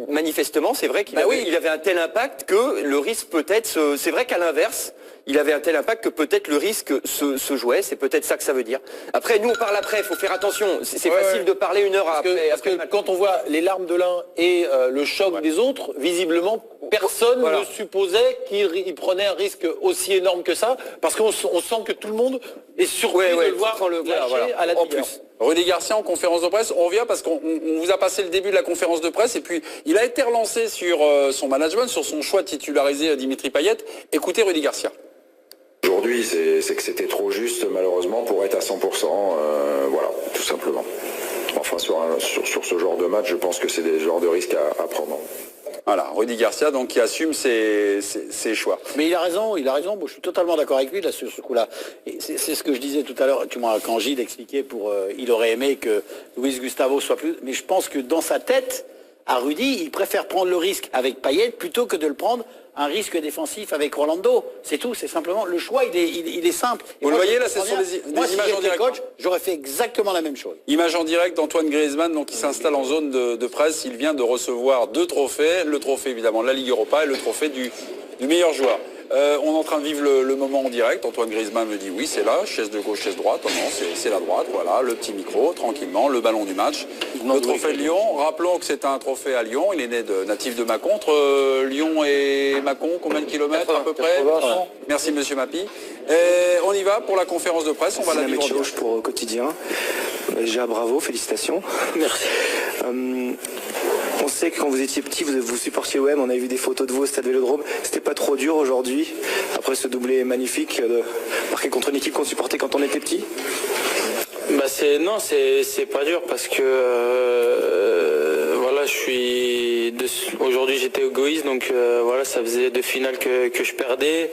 manifestement, c'est vrai qu'il avait un tel impact que le risque peut-être. C'est vrai qu'à l'inverse, il avait un tel impact que peut-être le risque se jouait. C'est peut-être ça que ça veut dire. Après, nous, on parle après, il faut faire attention. C'est facile de parler une heure après. Parce que quand on voit les larmes de l'un et le choc des autres, visiblement, personne ne supposait qu'il prenait un risque aussi énorme que ça, parce qu'on sent que tout le monde est surpris de le voir lâcher à la en plus. Rudy Garcia en conférence de presse, on revient parce qu'on vous a passé le début de la conférence de presse et puis il a été relancé sur son management, sur son choix de titulariser Dimitri Payet. Écoutez Rudy Garcia. Aujourd'hui, c'est que c'était trop juste malheureusement pour être à 100%, voilà, tout simplement. Enfin, sur ce genre de match, je pense que c'est des genres de risques à prendre. Voilà, Rudy Garcia donc qui assume ses choix. Mais il a raison, moi, je suis totalement d'accord avec lui là, sur ce coup-là. C'est ce que je disais tout à l'heure, quand Gilles expliquait il aurait aimé que Luis Gustavo soit plus... Mais je pense que dans sa tête, à Rudy, il préfère prendre le risque avec Payet plutôt que de le prendre un risque défensif avec Rolando. C'est tout, c'est simplement... Le choix, il est simple. Et vous moi, le voyez là, ce sont des images en direct. Coach, j'aurais fait exactement la même chose. Image en direct d'Antoine Griezmann donc, qui s'installe en zone de presse. Il vient de recevoir 2 trophées. Le trophée évidemment de la Ligue Europa et le trophée du meilleur joueur. On est en train de vivre le moment en direct. Antoine Griezmann me dit oui, c'est là, chaise de gauche, chaise droite. Oh non, c'est la droite, voilà, le petit micro, tranquillement, le ballon du match. Le trophée de Lyon, rappelons que c'est un trophée à Lyon. Il est né natif de Mâcon. Entre Lyon et Mâcon, combien de kilomètres à peu près? Merci monsieur Mappy. On y va pour la conférence de presse, on va la vivre en direct. Pour Quotidien. Déjà bravo, félicitations. Merci. On sait que quand vous étiez petit, vous supportiez OM, on avait vu des photos de vous au stade Vélodrome. C'était pas trop dur aujourd'hui, après ce doublé magnifique de marquer contre une équipe qu'on supportait quand on était petit? Non, c'est pas dur parce que voilà, aujourd'hui j'étais égoïste, donc voilà, ça faisait 2 finales que je perdais.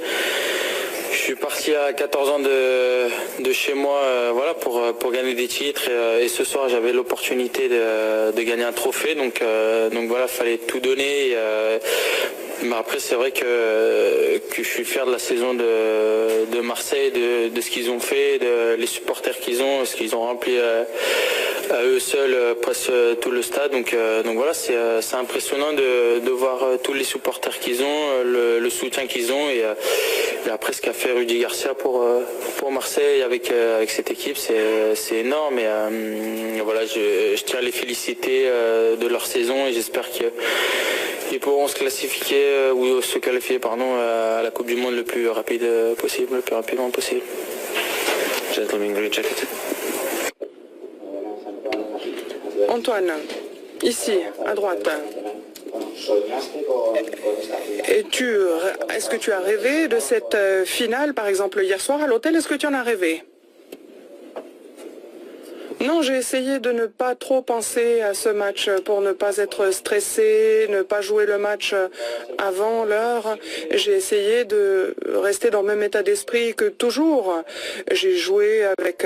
Je suis parti à 14 ans de chez moi voilà, pour gagner des titres et ce soir j'avais l'opportunité de gagner un trophée, donc voilà, fallait tout donner. Mais après c'est vrai que je suis fier de la saison de Marseille, de ce qu'ils ont fait, les supporters qu'ils ont, ce qu'ils ont rempli à eux seuls presque tout le stade. Donc voilà, c'est impressionnant de voir tous les supporters qu'ils ont, le soutien qu'ils ont et après ce qu'a fait Rudy Garcia pour Marseille avec cette équipe, c'est énorme. Et voilà, je tiens à les féliciter de leur saison et j'espère qu'ils pourront se classifier ou se qualifier à la Coupe du Monde le plus rapidement possible. Gentleman green jacket. Antoine, ici, à droite. Est-ce que tu as rêvé de cette finale, par exemple, hier soir à l'hôtel? Est-ce que tu en as rêvé? Non, j'ai essayé de ne pas trop penser à ce match pour ne pas être stressé, ne pas jouer le match avant l'heure. J'ai essayé de rester dans le même état d'esprit que toujours. J'ai joué avec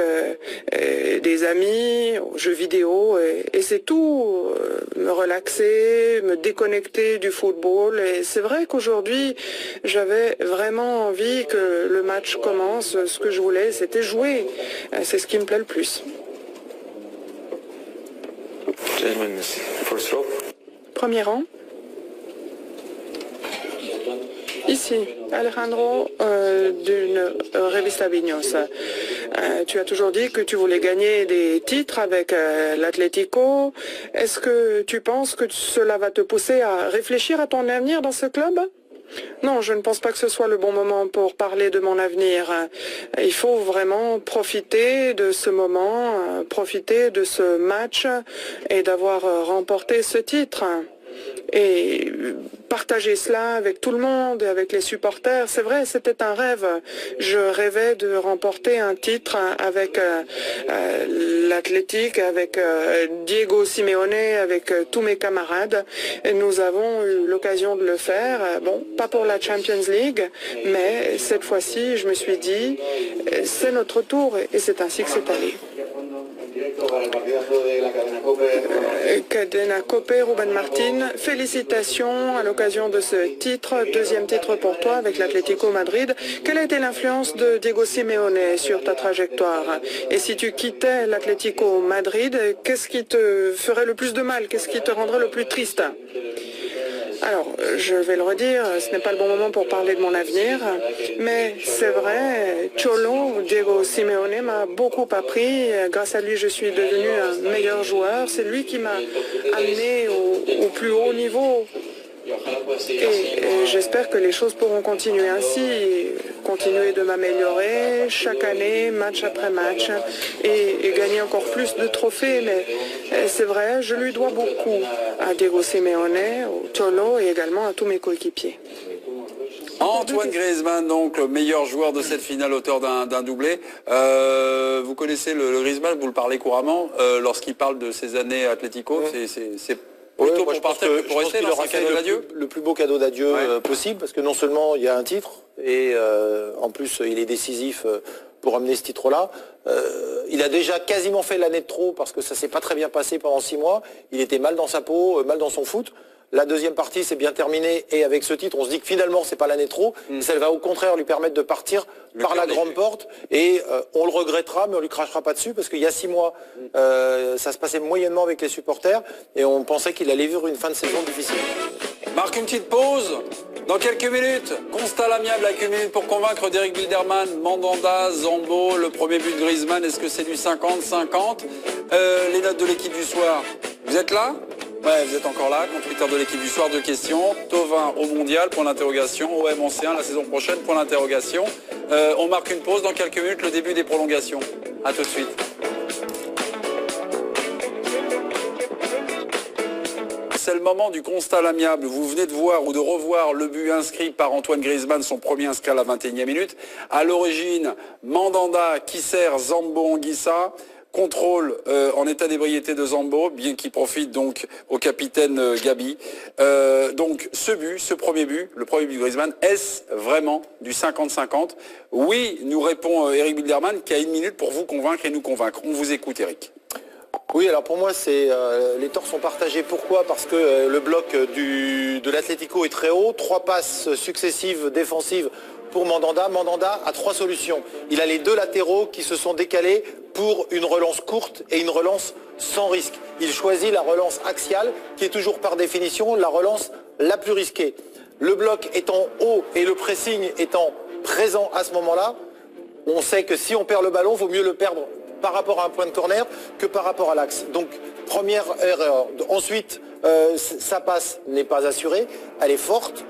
des amis, aux jeux vidéo, et c'est tout. Me relaxer, me déconnecter du football. Et c'est vrai qu'aujourd'hui, j'avais vraiment envie que le match commence. Ce que je voulais, c'était jouer. C'est ce qui me plaît le plus. Premier rang. Ici, Alejandro d'une Revista Viños. Tu as toujours dit que tu voulais gagner des titres avec l'Atlético. Est-ce que tu penses que cela va te pousser à réfléchir à ton avenir dans ce club? Non, je ne pense pas que ce soit le bon moment pour parler de mon avenir. Il faut vraiment profiter de ce moment, profiter de ce match et d'avoir remporté ce titre. Et partager cela avec tout le monde et avec les supporters, c'est vrai, c'était un rêve. Je rêvais de remporter un titre avec l'Athletic, avec Diego Simeone, avec tous mes camarades. Et nous avons eu l'occasion de le faire. Bon, pas pour la Champions League, mais cette fois-ci, je me suis dit, c'est notre tour et c'est ainsi que c'est allé. Cadena Cope, Ruben Martin, félicitations à l'occasion de ce titre, deuxième titre pour toi avec l'Atlético Madrid. Quelle a été l'influence de Diego Simeone sur ta trajectoire? Et si tu quittais l'Atlético Madrid, qu'est-ce qui te ferait le plus de mal? Qu'est-ce qui te rendrait le plus triste? Alors, je vais le redire, ce n'est pas le bon moment pour parler de mon avenir, mais c'est vrai, Cholo, Diego Simeone m'a beaucoup appris. Grâce à lui, je suis devenu un meilleur joueur. C'est lui qui m'a amené au plus haut niveau. Et j'espère que les choses pourront continuer ainsi, continuer de m'améliorer chaque année, match après match, et gagner encore plus de trophées. Mais c'est vrai, je lui dois beaucoup à Diego Simeone, au Cholo et également à tous mes coéquipiers. Antoine Griezmann, donc le meilleur joueur de cette finale, auteur d'un doublé. Vous connaissez le Griezmann, vous le parlez couramment. Lorsqu'il parle de ses années à Atlético, c'est plutôt pour partir que pour rester dans un cadeau d'adieu. Le plus beau cadeau d'adieu possible, parce que non seulement il y a un titre, et en plus il est décisif pour amener ce titre-là. Il a déjà quasiment fait l'année de trop, parce que ça s'est pas très bien passé pendant 6 mois. Il était mal dans sa peau, mal dans son foot. La deuxième partie s'est bien terminée, et avec ce titre, on se dit que finalement, c'est pas l'année de trop. Ça va au contraire lui permettre de partir par la grande porte, et on le regrettera, mais on lui crachera pas dessus, parce qu'il y a 6 mois, ça se passait moyennement avec les supporters, et on pensait qu'il allait vivre une fin de saison difficile. Marque une petite pause. Dans quelques minutes, constat l'amiable avec 1 minute pour convaincre d'Eric Bilderman, Mandanda, Zambo, le premier but de Griezmann, est-ce que c'est du 50-50 les notes de l'équipe du soir, vous êtes là? Ouais, vous êtes encore là, compte Twitter de l'équipe du soir, 2 questions. Thauvin au mondial, point d'interrogation. OM en C1 la saison prochaine, point d'interrogation. On marque une pause dans quelques minutes, le début des prolongations. A tout de suite. C'est le moment du constat à l'amiable. Vous venez de voir ou de revoir le but inscrit par Antoine Griezmann, son premier inscrit à la 21e minute. À l'origine, Mandanda, Kisser, Zambo, Anguissa. Contrôle en état d'ébriété de Zambo, bien qu'il profite donc au capitaine Gabi. Donc ce premier but, le premier but de Griezmann, est-ce vraiment du 50-50? Oui, nous répond Eric Bilderman, qui a 1 minute pour vous convaincre et nous convaincre. On vous écoute, Eric. Oui, alors pour moi, les torts sont partagés. Pourquoi? Parce que le bloc de l'Atlético est très haut, 3 passes successives défensives pour Mandanda. Mandanda a 3 solutions. Il a les 2 latéraux qui se sont décalés pour une relance courte et une relance sans risque. Il choisit la relance axiale, qui est toujours par définition la relance la plus risquée. Le bloc étant haut et le pressing étant présent à ce moment-là, on sait que si on perd le ballon, il vaut mieux le perdre par rapport à un point de corner que par rapport à l'axe. Donc, première erreur. Ensuite, sa passe n'est pas assurée, elle est forte.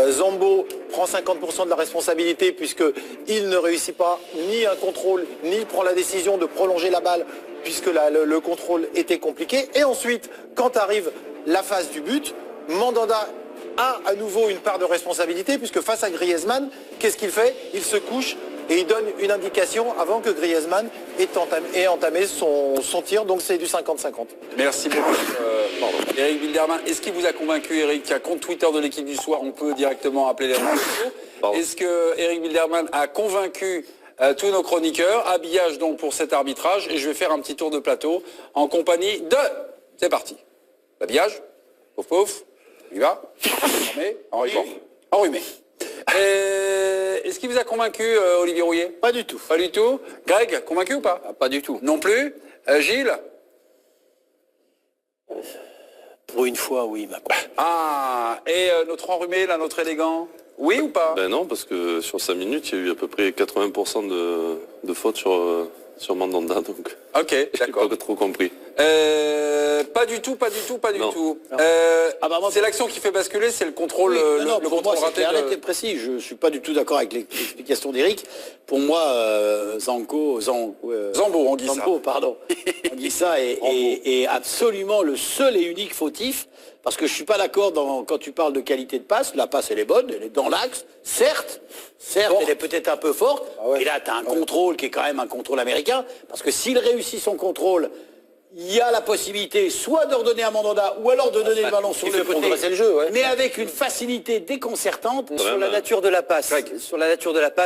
Zambo prend 50% de la responsabilité, puisqu'il ne réussit pas ni un contrôle, ni prend la décision de prolonger la balle, puisque le contrôle était compliqué. Et ensuite, quand arrive la phase du but, Mandanda a à nouveau une part de responsabilité, puisque face à Griezmann, qu'est-ce qu'il fait? Il se couche et il donne une indication avant que Griezmann ait entamé son tir, donc c'est du 50-50. Merci beaucoup, Eric Bilderman. Est-ce qu'il vous a convaincu, Eric, qu'à compte Twitter de l'équipe du soir, on peut directement appeler les réseaux? Est-ce que Eric Bilderman a convaincu tous nos chroniqueurs? Habillage donc pour cet arbitrage, et je vais faire un petit tour de plateau en compagnie de... C'est parti. Habillage, pouf pouf, il va, enrhumé. Est-ce qu'il vous a convaincu, Olivier Rouillet? Pas du tout. Pas du tout. Greg, convaincu ou pas? Pas du tout. Non plus. Gilles? Pour une fois, oui. Ah, et notre enrhumé, là, notre élégant, oui ou pas? Ben non, parce que sur 5 minutes, il y a eu à peu près 80% de fautes sur Mandanda, donc. Ok, d'accord. J'ai pas trop compris. Pas du tout. Moi, c'est l'action qui fait basculer, c'est le contrôle, le contrôle raté. C'est clair et précis. Je suis pas du tout d'accord avec l'explication d'Eric. Pour moi, Zambo, pardon. Anguissa est absolument le seul et unique fautif. Parce que je suis pas d'accord quand tu parles de qualité de passe. La passe, elle est bonne, elle est dans l'axe. Certes, elle est peut-être un peu forte. Et là, tu as un contrôle qui est quand même un contrôle américain. Parce que s'il réussit son contrôle, il y a la possibilité soit de redonner à Mandanda ou alors de donner le ballon sur le côté, mais avec une facilité déconcertante. Sur la nature de la passe,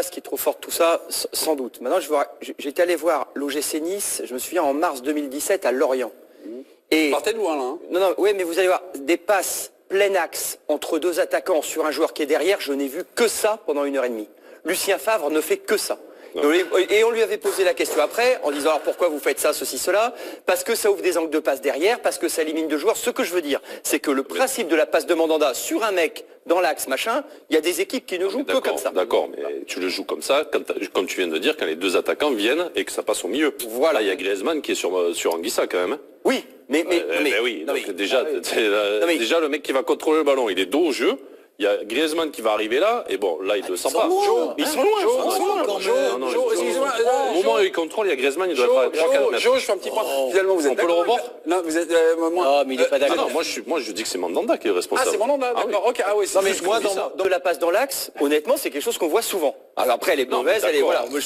qui est trop forte, tout ça, sans doute. Maintenant, j'étais allé voir l'OGC Nice, je me souviens, en mars 2017 à Lorient. Et partez de loin là. Hein. Non, oui, mais vous allez voir, des passes plein axe entre 2 attaquants sur un joueur qui est derrière, je n'ai vu que ça pendant 1h30. Lucien Favre ne fait que ça. Et on lui avait posé la question après, en disant alors pourquoi vous faites ça, ceci, cela? Parce que ça ouvre des angles de passe derrière, parce que ça élimine deux joueurs. Ce que je veux dire, c'est que le principe de la passe de Mandanda sur un mec dans l'axe, machin, il y a des équipes qui ne jouent que comme ça. D'accord, mais tu le joues comme ça, comme tu viens de dire, quand les deux attaquants viennent et que ça passe au milieu. Voilà. Là, il y a Griezmann qui est sur Anguissa quand même. Hein. Oui, mais oui, donc déjà, déjà le mec qui va contrôler le ballon, il est dos au jeu. Il y a Griezmann qui va arriver là, et bon, là, il ne le sent pas. Ils sont loin. Excusez-moi. Au moment où il contrôle, il y a Griezmann, il doit être à 3-4 mètres. Je fais un petit point. Finalement, vous êtes on peut le revoir? Non, vous êtes... Non, mais il n'est pas d'accord. Non, moi, je dis que c'est Mandanda qui est responsable. Ah, c'est Mandanda, d'accord. Ok, ah oui, non, mais moi, dans la passe dans l'axe, honnêtement, c'est quelque chose qu'on voit souvent. Alors après, elle est mauvaise, elle est... Voilà. Moi, je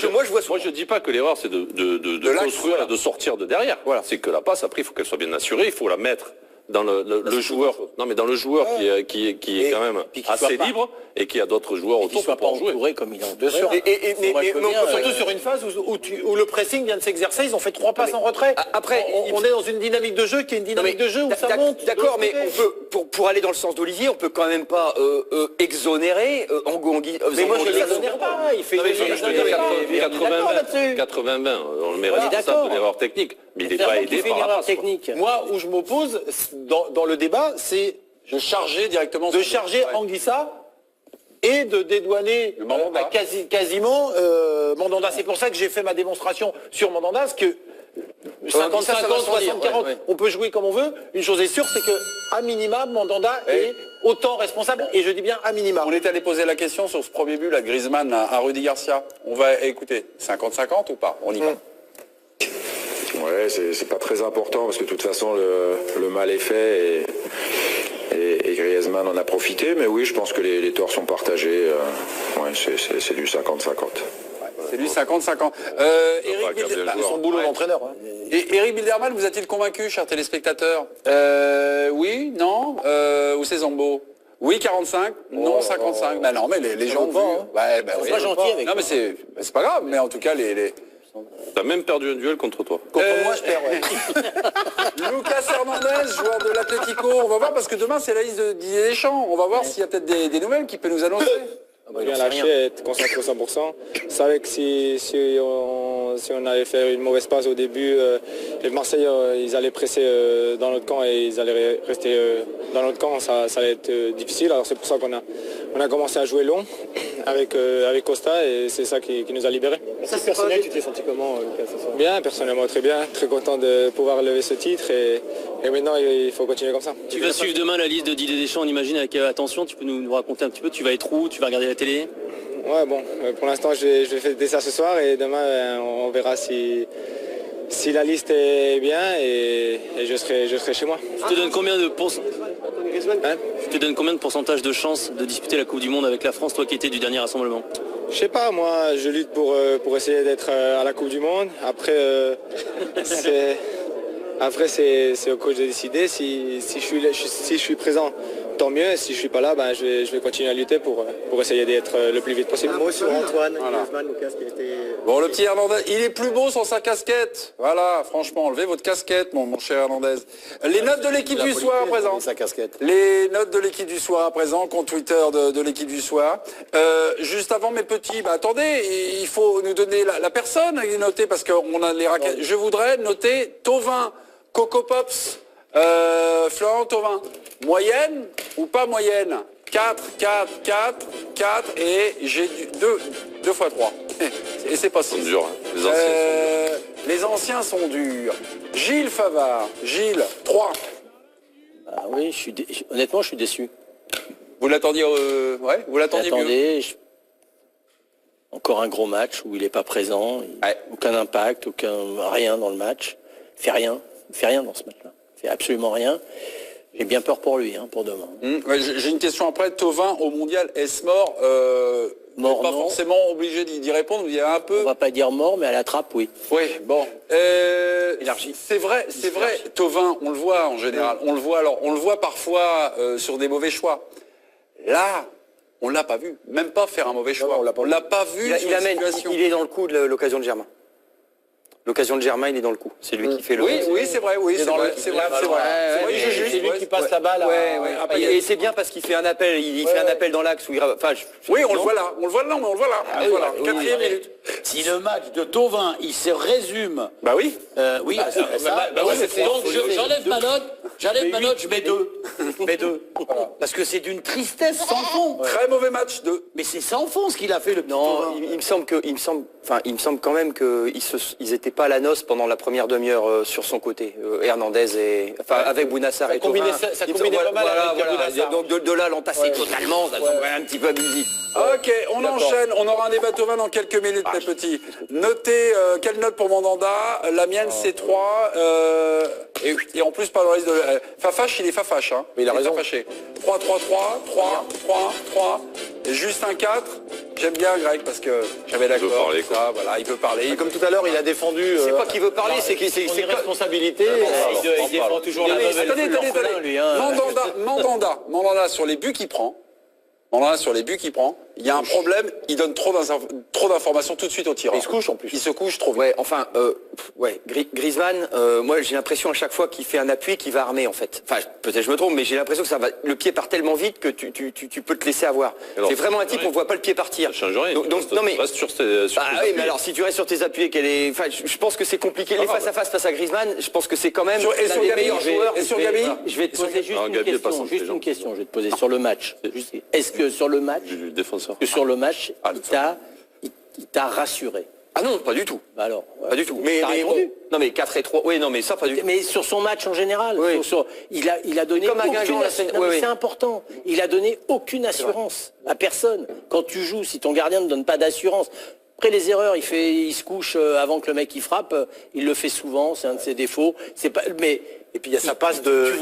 vois souvent. Moi, je dis pas que l'erreur, c'est de construire et de sortir de derrière. Voilà. C'est que la passe, après, il faut qu'elle soit bien assurée, il faut la mettre dans le joueur, non mais dans le joueur qui est quand même assez libre et qui a d'autres joueurs autour pour pouvoir jouer comme il en Bien sûr. Mais surtout sur une phase où le pressing vient de s'exercer, ils ont fait 3 passes en retrait. Après, on est dans une dynamique de jeu qui est une dynamique de jeu où ça monte. D'accord, mais on peut, pour aller dans le sens d'Olivier, on peut quand même pas exonérer Anguissa. Mais moi je l'exonère pas. Il fait 80-20, on le met responsable de l'erreur technique, mais il n'est pas aidé par la passe. Moi, où je m'oppose dans le débat, c'est de charger directement, Anguissa et de dédouaner quasiment Mandanda. C'est pour ça que j'ai fait ma démonstration sur Mandanda, parce que 50-50, 60-40, on peut jouer comme on veut. Une chose est sûre, c'est que à minima, Mandanda est autant responsable, et je dis bien à minima. On est allé poser la question sur ce premier but, là, Griezmann à Rudy Garcia. On va écouter, 50-50 ou pas? On y va. Ouais, c'est pas très important parce que de toute façon le mal est fait et Griezmann en a profité, mais oui, je pense que les torts sont partagés. Ouais, c'est du 50-50. C'est du 50-50. Son boulot d'entraîneur. Et Eric Bilderman vous a-t-il convaincu, chers téléspectateurs? Oui, non, ou c'est Zambo? Oui, 45, non, 55. Bah non, mais les gens vont. C'est pas gentil avec. Non, mais c'est pas grave, mais en tout cas, T'as même perdu un duel contre toi. Contre moi, je perds, Lucas Hernandez, joueur de l'Atlético. On va voir, parce que demain, c'est la liste de Didier Deschamps. On va voir s'il y a peut-être des nouvelles qu'il peut nous annoncer. Bien lâché, être concentré 100%. Je savais que si on avait fait une mauvaise passe au début, les Marseillais ils allaient presser dans notre camp et ils allaient rester dans notre camp, ça allait être difficile. Alors c'est pour ça qu'on a commencé à jouer long avec Costa et c'est ça qui nous a libérés. Ça, personnel, tu t'es senti comment, Lucas, ce soir? Bien, personnellement très bien, très content de pouvoir lever ce titre et maintenant il faut continuer comme ça. Tu vas suivre demain la liste de Didier Deschamps, on imagine, avec attention. Tu peux nous raconter un petit peu, tu vas être où, tu vas regarder la télé? Ouais, bon, pour l'instant je vais fêter ça ce soir et demain on verra si la liste est bien et je serai chez moi. Tu te donnes combien de Tu te donnes combien de pourcentage de chances de disputer la Coupe du Monde avec la France, toi qui étais du dernier rassemblement? Je sais pas, moi je lutte pour essayer d'être à la Coupe du Monde. Après c'est au coach de décider. Si je suis présent, tant mieux. Si je suis pas là, je vais continuer à lutter pour essayer d'être le plus vite possible. Un mot sur Antoine Griezmann, Lucas, qui était... Bon, le petit Hernandez, il est plus beau sans sa casquette. Voilà, franchement, enlevez votre casquette, mon cher Hernandez. Les notes de l'équipe du soir à présent. Les notes de l'équipe du soir à présent, compte Twitter de l'équipe du soir. Juste avant, mes petits, attendez, il faut nous donner la personne à noter parce qu'on a les raquettes. Je voudrais noter Thauvin, Coco Pops, Florent Thauvin. Moyenne ou pas moyenne? 4, 4, 4, 4 et j'ai 2 fois 3. Et c'est pas si dur. Hein. Les anciens sont durs. Gilles Favard. Gilles, 3. Ah oui, honnêtement, je suis déçu. Vous l'attendiez vous l'attendiez mieux. Encore un gros match où il n'est pas présent, aucun impact, rien dans le match. Il fait rien dans ce match-là. Il fait absolument rien. J'ai bien peur pour lui, pour demain. J'ai une question après. Thauvin au mondial, est-ce mort? Mort, pas non. forcément obligé d'y répondre, vous y avez un peu. On va pas dire mort, mais à la trappe, oui. Oui, bon. Élargi. C'est vrai. Thauvin, on le voit en général. On le voit parfois sur des mauvais choix. Là, on l'a pas vu. Même pas faire un mauvais choix. On l'a pas vu. Il est dans le coup de l'occasion de Germain. L'occasion de Germain, il est dans le coup. C'est lui qui fait le... Oui, c'est vrai, c'est vrai. C'est lui qui passe la balle. Et c'est bien parce qu'il fait un appel, il fait un appel dans l'axe. Oui, on le voit là. On le voit là. 4e minute. Si le match de Thauvin, il se résume... Bah oui. Oui, c'est ça. Donc j'enlève ma note. Je mets 2. Voilà. Parce que c'est d'une tristesse sans fond. Très mauvais match. Mais c'est sans fond ce qu'il a fait, le petit Non, Thauvin. il me semble quand même qu'ils étaient pas à la noce pendant la première demi-heure sur son côté. Hernandez et avec Bounassar et Thauvin. Ça combinait pas mal avec Bounassar. Donc de là l'entasser totalement, ça semble un petit peu abusif. Ok, on enchaîne. On aura un débat Thauvin dans quelques minutes, mes petits. Notez, quelle note pour Mandanda? La mienne, c'est 3. Et en plus, pas le risque de... Fafache, il est Fafache. Hein. Mais il a raison. 3. Et juste un 4. J'aime bien Greg parce que j'avais d'accord. Voilà, il peut parler. Comme tout à l'heure, il a défendu... C'est pas qu'il veut parler, c'est que c'est une responsabilité. Il défend toujours la mauvaise. Attendez. Mandanda sur les buts qu'il prend. Il y a un problème, il donne trop d'informations tout de suite au tireur. Il se couche en plus. Il se couche trop vite. Ouais, enfin, Griezmann, moi j'ai l'impression à chaque fois qu'il fait un appui qu'il va armer en fait. Enfin, peut-être je me trompe, mais j'ai l'impression que le pied part tellement vite que tu peux te laisser avoir. C'est vraiment un type, on voit pas le pied partir. Ça change rien. Donc non mais reste sur tes oui, mais alors si tu restes sur tes appuis et je pense que c'est compliqué. Les face à face à Griezmann, je pense que c'est quand même l'un des meilleurs joueurs. Et sur Gabi, je vais te poser juste une question. Je vais te poser sur le match. Est-ce que sur le match, il t'a rassuré? Ah non, pas du tout. Bah alors, pas du tout. Mais non mais 4 et 3. Oui, non mais ça pas du tout. Mais sur son match en général, il a donné comme c'est important. Il a donné aucune assurance à personne. Quand tu joues, si ton gardien ne donne pas d'assurance. Après les erreurs, il se couche avant que le mec il frappe, il le fait souvent, c'est un de ses défauts. C'est pas et puis il y a sa passe de tu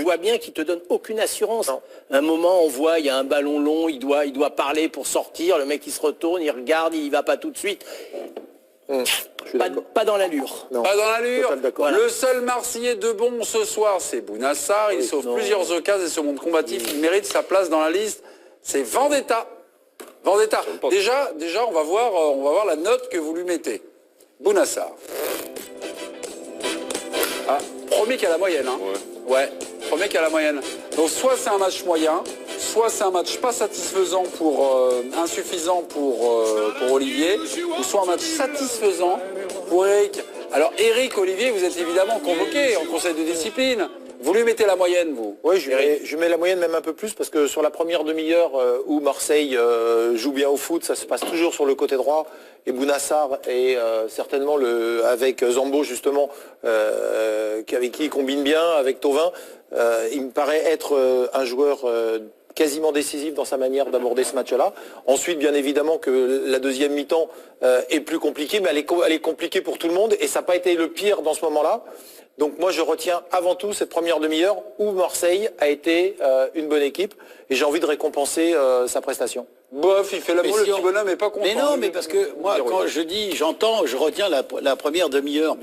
vois bien qu'il te donne aucune assurance. À un moment, on voit, il y a un ballon long, il doit parler pour sortir, le mec il se retourne, il regarde, il va pas tout de suite. Pas dans l'allure. Pas dans l'allure. Le seul Marseillais de bon ce soir, c'est Bounassar. Il sauve plusieurs occasions et se montre combatif. Il mérite sa place dans la liste. C'est Vendetta. Déjà, on va voir la note que vous lui mettez. Bounassar. Premier qu'à la moyenne. Premier qu'à la moyenne. Donc soit c'est un match moyen, soit c'est un match pas satisfaisant insuffisant pour Olivier, ou soit un match satisfaisant pour Eric. Alors Eric, Olivier, vous êtes évidemment convoqué en conseil de discipline. Vous lui mettez la moyenne, vous? Oui, je mets la moyenne même un peu plus, parce que sur la première demi-heure où Marseille joue bien au foot, ça se passe toujours sur le côté droit, et Bounassar est certainement avec Zambo justement, avec qui il combine bien, avec Thauvin, il me paraît être un joueur quasiment décisif dans sa manière d'aborder ce match-là. Ensuite, bien évidemment que la deuxième mi-temps est plus compliquée, mais elle est compliquée pour tout le monde, et ça n'a pas été le pire dans ce moment-là. Donc moi je retiens avant tout cette première demi-heure où Marseille a été une bonne équipe et j'ai envie de récompenser sa prestation. Bof, il fait la boule, le petit bonhomme n'est pas content. Mais non, mais parce que moi quand je retiens la première demi-heure,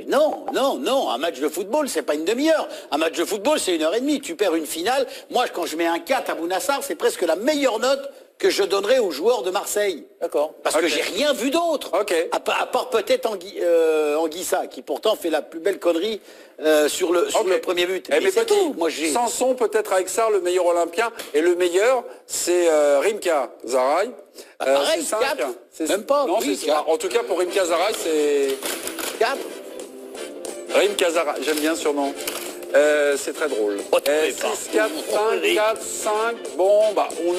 non, un match de football, c'est pas une demi-heure. Un match de football, c'est 1h30. Tu perds une finale. Moi, quand je mets un 4 à Bounassar, c'est presque la meilleure note que je donnerais aux joueurs de Marseille. D'accord. Parce que j'ai rien vu d'autre. À part peut-être Anguissa, qui pourtant fait la plus belle connerie sur le premier but. Mais c'est tout. Moi, Sanson, peut-être avec ça, le meilleur Olympien. Et le meilleur, c'est Rimka Zaraï. Pareil, 4. Même pas. Non, en tout cas, pour Rimka Zaraï, c'est 4. Rimka Zaraï, j'aime bien ce nom. C'est très drôle. 6, 4, 5, 4, 5. Bon, bah, on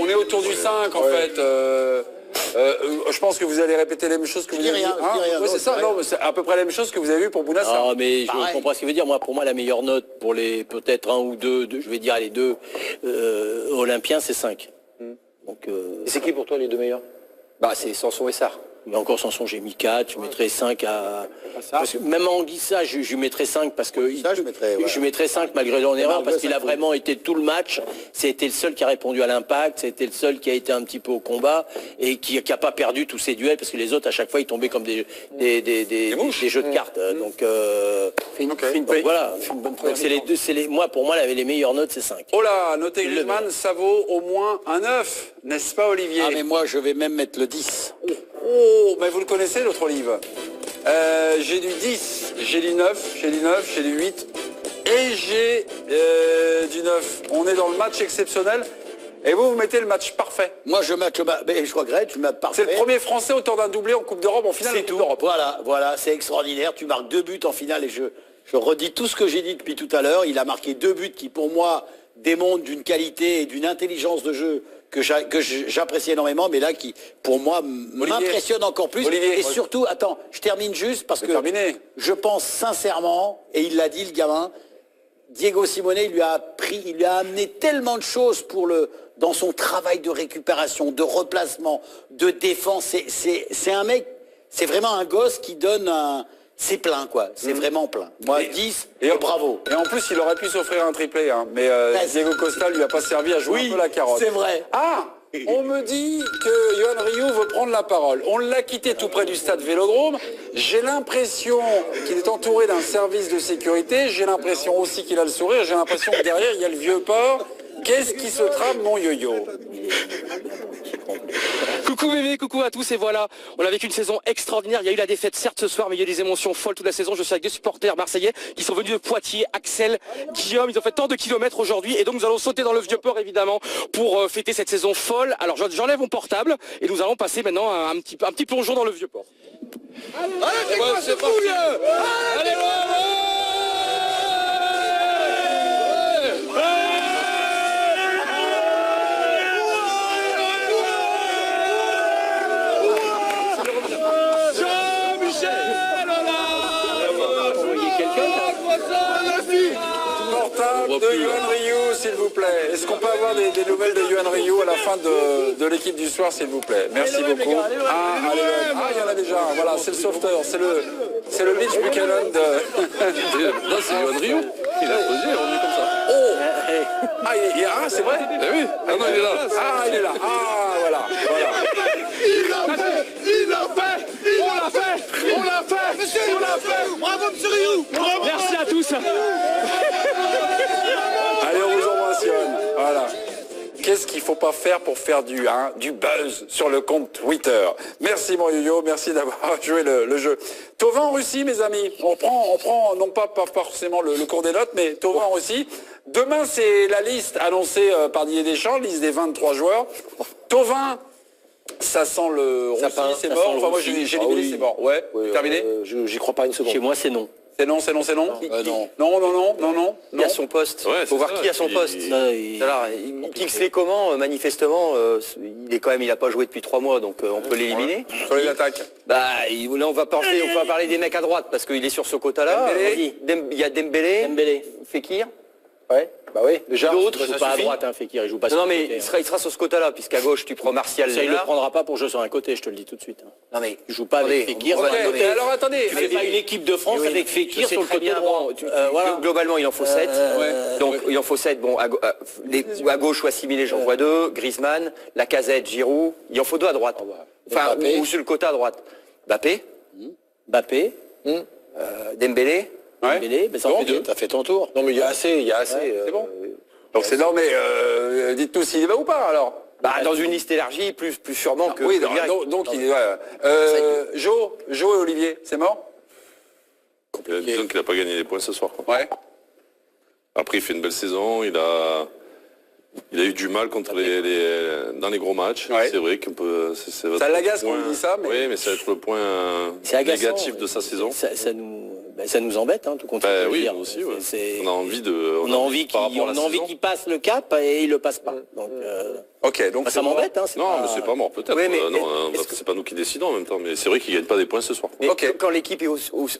est autour du 5 en fait. Je pense que vous allez répéter les mêmes choses que vous avez vues. Oui, c'est ça. Non, c'est à peu près la même chose que vous avez vu pour Bounassar. Ah, mais je comprends ce qu'il veut dire. Moi, pour moi, la meilleure note pour les peut-être un ou deux, je vais dire les deux Olympiens, c'est 5. Donc, c'est qui pour toi les deux meilleurs? C'est Sanson et Sarr. Mais encore Sanson, j'ai mis 4, je mettrais 5 à... Parce que même en Anguissa, je lui mettrais 5 parce que... Je mettrais 5 malgré son erreur parce qu'il a vraiment été tout le match. C'était le seul qui a répondu à l'impact, c'était le seul qui a été un petit peu au combat et qui n'a pas perdu tous ses duels parce que les autres, à chaque fois, ils tombaient comme des jeux de cartes. Donc, voilà. Donc moi, pour moi, les meilleures notes, c'est 5. Oh là, notez Griezmann, ça vaut au moins un 9, n'est-ce pas Olivier? Ah mais moi, je vais même mettre le 10. Oh, mais vous le connaissez, l'autre Olive. J'ai du 10, j'ai du 9, j'ai du 9, j'ai du 8 et j'ai du 9. On est dans le match exceptionnel. Et vous mettez le match parfait. Moi, je match, je regrette, je mets parfait. C'est le premier Français auteur d'un doublé en Coupe d'Europe, en finale. C'est tout. Voilà, c'est extraordinaire. Tu marques 2 buts en finale et je redis tout ce que j'ai dit depuis tout à l'heure. Il a marqué 2 buts qui, pour moi, démontrent d'une qualité et d'une intelligence de jeu que j'apprécie énormément, mais là, qui, pour moi, m'impressionne encore plus. Olivier, et surtout, attends, je termine juste parce que je pense sincèrement, et il l'a dit, le gamin, Diego Simeone, il lui a amené tellement de choses dans son travail de récupération, de replacement, de défense. C'est un mec, c'est vraiment un gosse qui donne c'est plein, quoi. C'est vraiment plein. Moi, 10, bravo. Et en plus, il aurait pu s'offrir un triplé, hein. Mais Diego Costa lui a pas servi à jouer un peu la carotte. C'est vrai. Ah, on me dit que Yohan Ryu veut prendre la parole. On l'a quitté tout près du stade Vélodrome. J'ai l'impression qu'il est entouré d'un service de sécurité. J'ai l'impression aussi qu'il a le sourire. J'ai l'impression que derrière, il y a le vieux port. Qu'est-ce qui se trame, mon yo-yo? Coucou bébé, coucou à tous et voilà, on a vécu une saison extraordinaire, il y a eu la défaite certes ce soir mais il y a eu des émotions folles toute la saison, je suis avec des supporters marseillais qui sont venus de Poitiers, Axel, Guillaume, ils ont fait tant de kilomètres aujourd'hui et donc nous allons sauter dans le Vieux-Port évidemment pour fêter cette saison folle. Alors j'enlève mon portable et nous allons passer maintenant un petit plongeon dans le Vieux-Port. Allez, c'est parti. Allez, Portable de Yohan Ryu, s'il vous plaît. Est-ce qu'on peut avoir des nouvelles de Yohan Ryu à la fin de l'équipe du soir, s'il vous plaît? Merci beaucoup. Il y en a déjà. Voilà, c'est le sauveteur. C'est le Mitch Buchanan de... Là, c'est Yohan Ryu. Il a posé, il est revenu comme ça. Oh, c'est vrai? Eh oui. Ah non, il est là. Il est là. Voilà. Il l'a fait. Monsieur, on l'a fait. Bravo, monsieur Ryu. Merci à tous. Allez, on vous embrasse, Yohan. Voilà. Qu'est-ce qu'il ne faut pas faire pour faire du buzz sur le compte Twitter? Merci mon yo-yo, merci d'avoir joué le jeu. Thauvin en Russie, mes amis. On prend non pas forcément le cours des notes, mais Thauvin en Russie. Demain, c'est la liste annoncée par Didier Deschamps, liste des 23 joueurs. Thauvin, ça sent le Russie, c'est mort. Enfin, moi, j'ai éliminé, c'est mort. Ouais, terminé. J'y crois pas une seconde. Chez moi, c'est non. C'est non. Non. Il y a son poste. Il faut voir qui a son poste. Il Kingsley comment manifestement, il a pas joué depuis 3 mois, donc on peut l'éliminer. Sur les attaques. Là, on va parler des mecs à droite parce qu'il est sur ce quota-là. Il y a Dembélé, Fekir. Ouais. Bah oui, déjà. L'autre, il joue pas à droite, Fekir, il joue pas sur le côté. Non, mais il sera sur ce quota-là, puisqu'à gauche, tu prends Martial. Ça, il ne le prendra pas pour jouer sur un côté, je te le dis tout de suite. Non, mais il joue pas avec Fekir. Alors attendez. Tu fais pas une équipe de France avec Fekir sur le côté droit. Globalement, il en faut 7. Donc, il en faut 7. Bon, à gauche ou assimilé, j'en vois 2. Griezmann, Lacazette, Giroud. Il en faut 2 à droite. Enfin, ou sur le côté à droite. Mbappé. Dembélé. Dembélé, mais ça en fait 2. T'as fait ton tour. Non, mais il y a assez. C'est bon. Donc c'est non, mais dites-nous s'il y va ou pas alors. Dans une liste élargie, plus sûrement que. Oui, donc il est. Jo et Olivier, c'est mort. Disons qu'il n'a pas gagné des points ce soir. Quoi. Ouais. Après, il fait une belle saison. Il a eu du mal contre dans les gros matchs. Ouais. C'est vrai qu'on peut. Ça l'agace quand on dit ça. Mais... Oui, mais ça va être le point négatif de sa saison. Ça nous embête, tout compte fait. Oui, aussi. Ouais. On a envie qu'il passe le cap et il le passe pas. Donc, ça m'embête. Non, mais c'est pas mort peut-être. C'est pas nous qui décidons en même temps. Mais c'est vrai qu'il gagne pas des points ce soir. Mais quand l'équipe est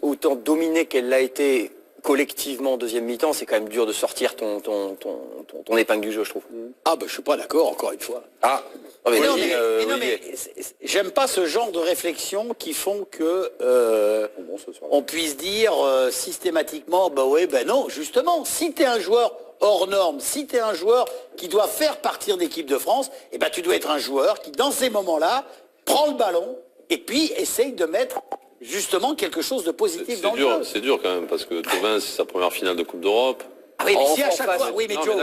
autant dominée qu'elle l'a été collectivement, deuxième mi-temps, c'est quand même dur de sortir ton épingle du jeu, je trouve. Ah ben je suis pas d'accord, encore une fois. Ah, mais j'aime pas ce genre de réflexion qui font que on puisse dire systématiquement, bah oui, ben non, justement, si tu es un joueur hors norme, si tu es un joueur qui doit faire partir d'équipe de France, eh ben tu dois être un joueur qui, dans ces moments-là, prend le ballon et puis essaye de mettre justement quelque chose de positif dans le jeu. C'est dur quand même, parce que Thauvin, c'est sa première finale de Coupe d'Europe. Ah oui, mais si à chaque fois, oui, mais Joe,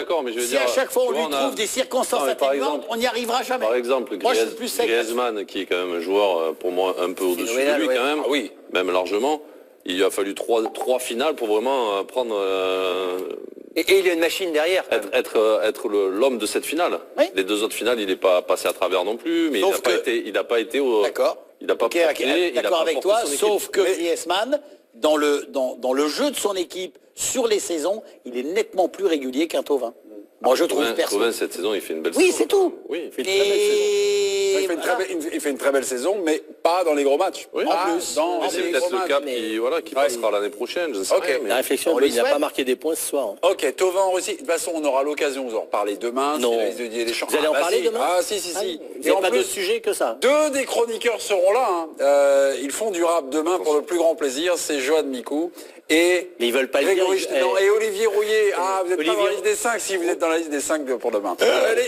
si à chaque fois on lui trouve des circonstances atténuantes, on n'y arrivera jamais. Par exemple, Griezmann, qui est quand même un joueur pour moi un peu au-dessus de lui quand même, oui, même largement, il a fallu trois finales pour vraiment prendre... Et il y a une machine derrière. Être l'homme de cette finale. Oui. Les deux autres finales, il n'est pas passé à travers non plus, mais il n'a pas été au... D'accord. Il n'a pas d'accord avec toi, sauf que Griezmann, dans le jeu de son équipe, sur les saisons, il est nettement plus régulier qu'un Thauvin. Moi, je trouve personnellement. Thauvin, cette saison, il fait une belle saison. Oui, c'est tout. Oui, il fait une très belle saison. Il fait une très belle saison, mais pas dans les gros matchs. Oui, en plus. C'est peut-être le cap qui passera l'année prochaine, je ne sais rien. La réflexion, il n'a pas marqué des points ce soir. Ok, Thauvin en Russie. De toute façon, on aura l'occasion de vous en reparler demain. Non. Vous allez en parler demain? Ah, si. Il n'y a pas de sujet que ça. Deux des chroniqueurs seront là. Ils font du rap demain pour le plus grand plaisir. C'est Johan Micou. Et mais ils veulent pas Grégory, et Olivier Rouillet. Ah, vous êtes pas dans la liste des 5 si vous êtes dans la liste des 5 pour demain.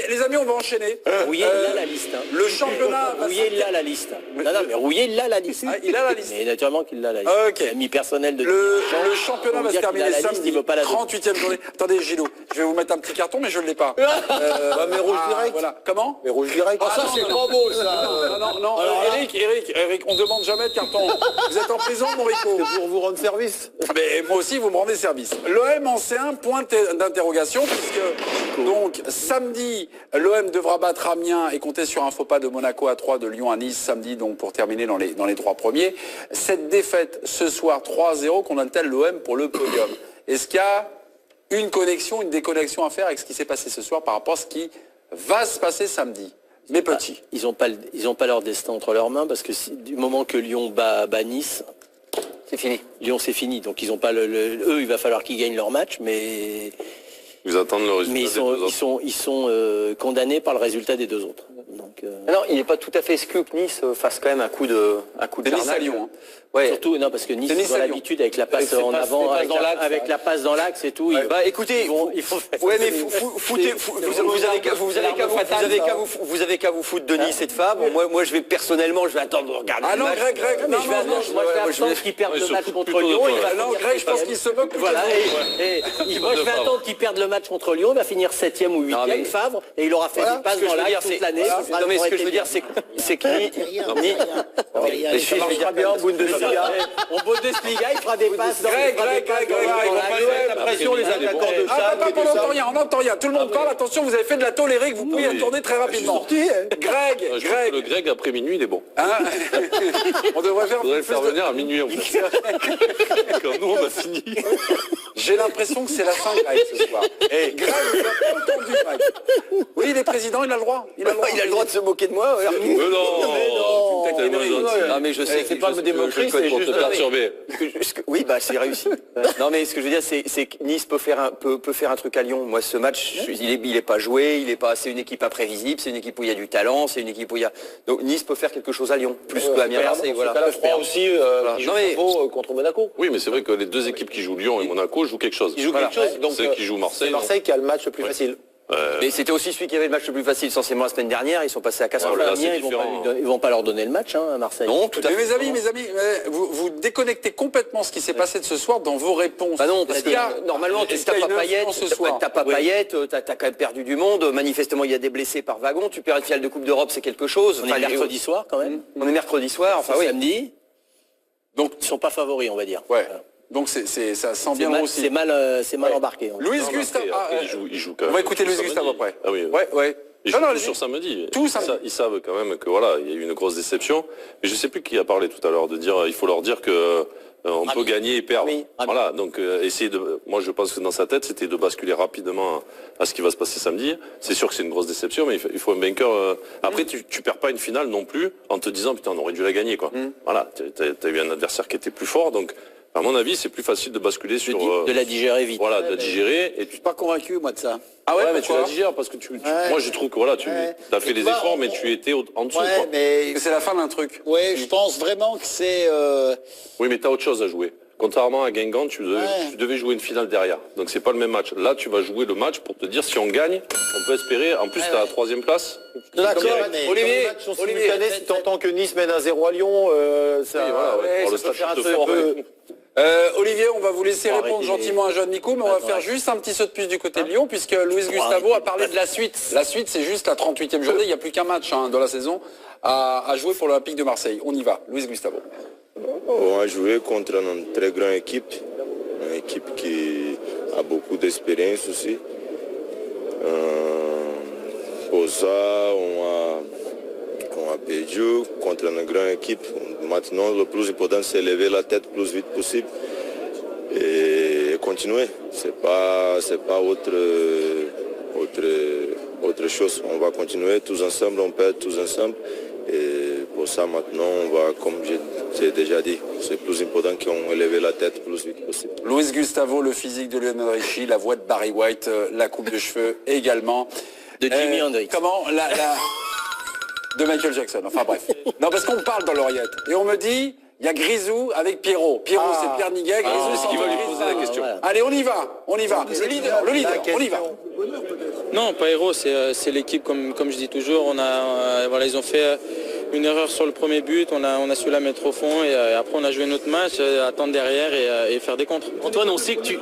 Les amis, on va enchaîner. Rouillet, il a la liste. Le championnat... Rouillet, il a la liste. Non, mais Rouillet, il a la liste. Ah, il a la liste. Mais naturellement qu'il a la liste. Ok. Ami personnel de le championnat va se terminer samedi. 38e journée. Attendez, Gilou, je vais vous mettre un petit carton, mais je ne l'ai pas. Mais rouge direct. Voilà. Comment? Mais rouge direct. Ah, ça, c'est pas beau, ça. Non. Eric, on demande jamais de carton. Vous êtes en prison, Morico. C'est pour vous rendre service. Mais moi aussi, vous me rendez service. L'OM en C1, point d'interrogation, puisque donc samedi, l'OM devra battre Amiens et compter sur un faux pas de Monaco à 3, de Lyon à Nice samedi, donc pour terminer dans les 3 premiers. Cette défaite ce soir 3-0 condamne-t-elle l'OM pour le podium? Est-ce qu'il y a une déconnexion à faire avec ce qui s'est passé ce soir par rapport à ce qui va se passer samedi? Mes petits. Ils n'ont pas leur destin entre leurs mains, parce que du moment que Lyon bat Nice... C'est fini. Lyon, c'est fini. Donc, ils n'ont pas eux, il va falloir qu'ils gagnent leur match, mais... Ils attendent le résultat ils sont condamnés par le résultat des deux autres. Donc, non, il n'est pas tout à fait exclu que Nice fasse quand même un coup de Nice à Lyon. Ouais. Surtout, non, parce que Nice, ils ont l'habitude avec la passe en avant, avec la passe dans l'axe et tout. Bah écoutez, vous avez qu'à vous foutre de Nice et de Fabre. Moi, je vais personnellement, je vais attendre de regarder. Ah non, Greg, je vais attendre qu'ils perdent le match contre Lyon. Non, Greg, je pense qu'il se moque. Voilà. Moi, je vais attendre qu'ils perdent le match contre Lyon. Il va finir 7e ou 8e, Fabre, et il aura fait des passes dans l'axe toute l'année. Non, mais ce que je veux dire, c'est que ça marchera bien en Bundesliga. En Bundesliga, il fera des passes dans Greg, la pression, les attaquants de ça. On n'entend rien. Tout le monde parle. Attention, vous avez fait de la tolérée que vous pouvez tourner très rapidement. Greg. Le Greg, après minuit, il est bon. On devrait le faire venir à minuit, en fait. Comme nous, on a fini. J'ai l'impression que c'est la fin, Greg, ce soir. Et Greg, il a pas entendu, Greg. Oui, il est président, il a le droit. Il a le droit de se moquer de moi. Non, mais je sais que c'est pas me démoquer, c'est pour te perturber. Oui, bah c'est réussi. Non, mais ce que je veux dire, c'est que Nice peut faire un truc à Lyon. Moi, ce match, il est pas joué, c'est une équipe imprévisible, c'est une équipe où il y a du talent, c'est une équipe où il y a. Donc Nice peut faire quelque chose à Lyon, plus que Amiens Marseille. Voilà. Je crois aussi contre Monaco. Oui, mais c'est vrai que les deux équipes qui jouent Lyon et Monaco jouent quelque chose. Ils jouent quelque chose. Donc ceux qui jouent Marseille. C'est Marseille qui a le match le plus facile. Mais c'était aussi celui qui avait le match le plus facile essentiellement la semaine dernière. Ils sont passés à 4 Ils vont pas leur donner le match à Marseille. Non, tout à fait. Mes amis, vous déconnectez complètement ce qui s'est passé de ce soir dans vos réponses. Bah non, parce que normalement, tu n'as pas Payet, tu as quand même perdu du monde. Manifestement, il y a des blessés par wagon. Tu perds une finale de Coupe d'Europe, c'est quelque chose. On est mercredi soir quand même. On est mercredi soir, enfin oui. Samedi. Donc ils sont pas favoris, on va dire. Ouais. Donc ça sent bien aussi. C'est mal embarqué. Louis Gustave. Il joue quand même. On va écouter Louis Gustave après. Ah oui. Ouais. Ils jouent sur samedi. Ils savent quand même que voilà, il y a eu une grosse déception. Mais je sais plus qui a parlé tout à l'heure de dire, il faut leur dire que on peut gagner et perdre. Voilà. Donc moi je pense que dans sa tête c'était de basculer rapidement à ce qui va se passer samedi. C'est sûr que c'est une grosse déception, mais il faut un vainqueur. Après tu perds pas une finale non plus en te disant putain on aurait dû la gagner quoi. Voilà. T'as eu un adversaire qui était plus fort donc. À mon avis, c'est plus facile de basculer sur... de la digérer vite. Voilà, de la digérer. Et Je suis pas convaincu, moi, de ça. Ah ouais, mais tu la digères parce que moi je trouve que voilà, tu as fait les efforts, mais tu étais en dessous. Quoi. Mais c'est la fin d'un truc. Ouais, je pense vraiment que c'est... Oui, mais tu as autre chose à jouer. Contrairement à Guingamp, tu devais jouer une finale derrière. Donc c'est pas le même match. Là, tu vas jouer le match pour te dire si on gagne, on peut espérer. En plus, tu as la 3e place. D'accord, Olivier, si t'entends que Nice mène à 0 à Lyon, ça peut faire un peu... Olivier, on va vous laisser répondre gentiment à Johan Micou, mais on va faire juste un petit saut de puce du côté de Lyon, puisque Luis Gustavo a parlé de la suite. La suite, c'est juste la 38e journée, il n'y a plus qu'un match dans la saison à jouer pour l'Olympique de Marseille. On y va, Luis Gustavo. On va jouer contre une très grande équipe, une équipe qui a beaucoup d'expérience aussi. Pour ça, on a perdu contre une grande équipe. Maintenant, le plus important, c'est lever la tête le plus vite possible et continuer. C'est pas autre chose. On va continuer tous ensemble, on perd tous ensemble. Et pour ça, maintenant, on va, comme j'ai déjà dit, c'est plus important qu'on élève la tête le plus vite possible. Luis Gustavo, le physique de Lionel Richie, la voix de Barry White, la coupe de cheveux également. De Jimi Hendrix. Comment de Michael Jackson, enfin bref. Non, parce qu'on parle dans l'oreillette. Et on me dit, il y a Grisou avec Pierrot. Pierrot, c'est Pierre Niguet. Grisou, c'est qui va lui poser la question. Allez, on y va. Le leader, on y va. Non, pas héros, c'est l'équipe, comme je dis toujours. Ils ont fait une erreur sur le premier but, on a su la mettre au fond et après on a joué notre match, attendre derrière et faire des contres. Antoine, on sait que tu...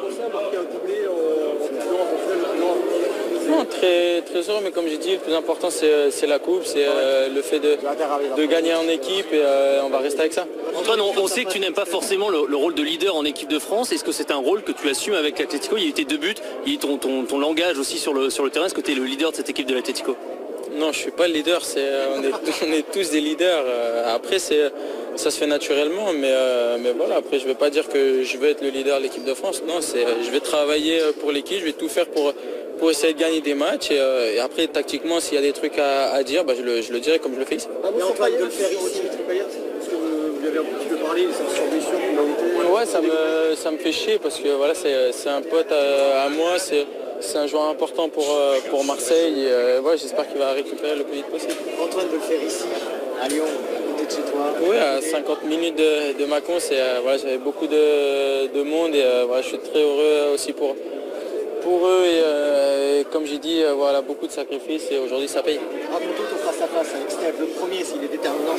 Non, très, très heureux, mais comme j'ai dit, le plus important c'est la coupe, c'est le fait de gagner en équipe et on va rester avec ça. Antoine, on sait que tu n'aimes pas forcément le rôle de leader en équipe de France. Est-ce que c'est un rôle que tu assumes avec l'Atlético? Il y a eu tes 2 buts, il y a eu ton langage aussi sur le terrain. Est-ce que tu es le leader de cette équipe de l'Atlético? Non, je suis pas le leader, on est tous des leaders. Après, ça se fait naturellement, mais voilà, après je vais pas dire que je veux être le leader de l'équipe de France. Non, je vais travailler pour l'équipe, je vais tout faire pour essayer de gagner des matchs et après tactiquement s'il y a des trucs à dire, je le dirai comme je le fais ici. Mais Antoine de le faire aussi, Payet, parce que vous lui avez un petit peu parlé, c'est sur blessure. Ouais, ça me fait chier parce que voilà, c'est un pote à moi, c'est un joueur important pour Marseille et j'espère qu'il va récupérer le plus vite possible. Antoine de le faire ici, à Lyon, côté de chez toi. Oui, à 50 minutes de Mâcon, j'avais beaucoup de monde et je suis très heureux aussi pour eux et comme j'ai dit, beaucoup de sacrifices et aujourd'hui ça paye. Raconte-nous ton face-à-face avec Steph, le premier s'il est déterminant.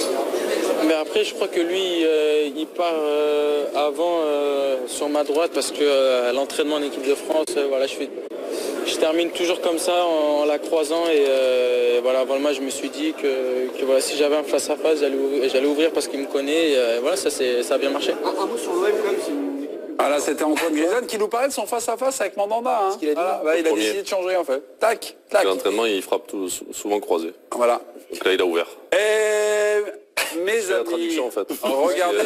Mais après je crois que lui il part avant sur ma droite parce que à l'entraînement en équipe de France, je termine toujours comme ça en la croisant et avant le match je me suis dit que si j'avais un face-à-face j'allais ouvrir parce qu'il me connaît et ça a bien marché. Un mot sur l'OM quand même, Ah là, c'était Antoine Griezmann qui nous parlait de son face-à-ce avec Mandanda. Hein. Il a décidé de changer en fait. Tac. L'entraînement, il frappe souvent croisé. Voilà. Donc là, il a ouvert. Mes amis, la traduction en fait. Regardez.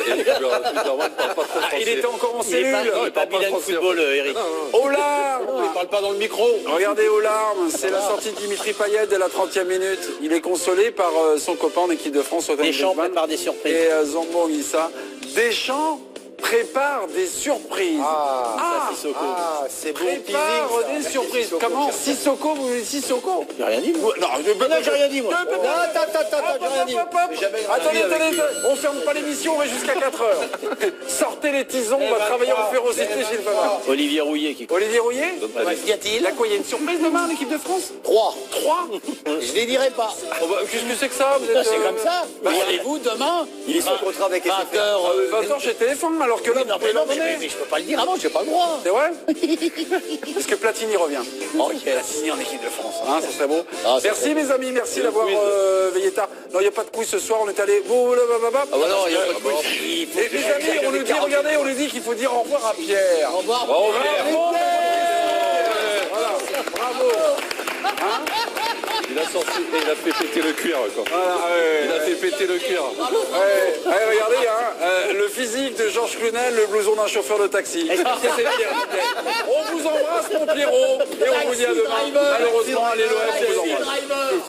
Il était encore en cellule. Il n'est pas bilingue football, Eric. Aux larmes. Il parle pas dans le micro. Regardez aux larmes. C'est la sortie de Dimitri Payet dès la 30e minute. Il est consolé par son copain en équipe de France. Deschamps prépare des surprises. Et Zambo Anguissa. Deschamps prépare des surprises. C'est beau. Prépare des surprises. Comment Sissoko, vous voulez Sissoko? J'ai rien dit. Non, j'ai rien dit moi. Attendez, on ferme pas l'émission, on va jusqu'à 4h. Sortez les tisons, on va travailler en férocité chez le Fabard. Olivier Rouillet qui... Olivier Rouillet? Qu'y a-t-il? Il y a quoi? Il y a une surprise demain en équipe de France? 3. 3? Je les dirai pas. Qu'est-ce que c'est que ça? C'est comme ça. Regardez-vous demain. Il est sur contrat avec 20h chez TF1, alors que là, mais je peux pas le dire avant, j'ai pas le droit. C'est vrai? Est-ce que Platini revient? Oh, Platini en équipe de France. Hein, ça serait beau. Merci mes amis, merci d'avoir veillé tard. Non, il n'y a pas de quiz ce soir, on est allé... Ah bah non, il n'y a pas de quiz. Et les amis, on nous dit, regardez, on nous dit qu'il faut dire au revoir à Pierre. Au revoir. Voilà, bravo. Il a sorti et il a fait péter le cuir. Quoi. Voilà, il a fait péter le cuir. Regardez, le physique de Georges Clunel, le blouson d'un chauffeur de taxi. On vous embrasse, mon Pierrot, et on vous dit à demain. Malheureusement, allez l'OM, on vous embrasse.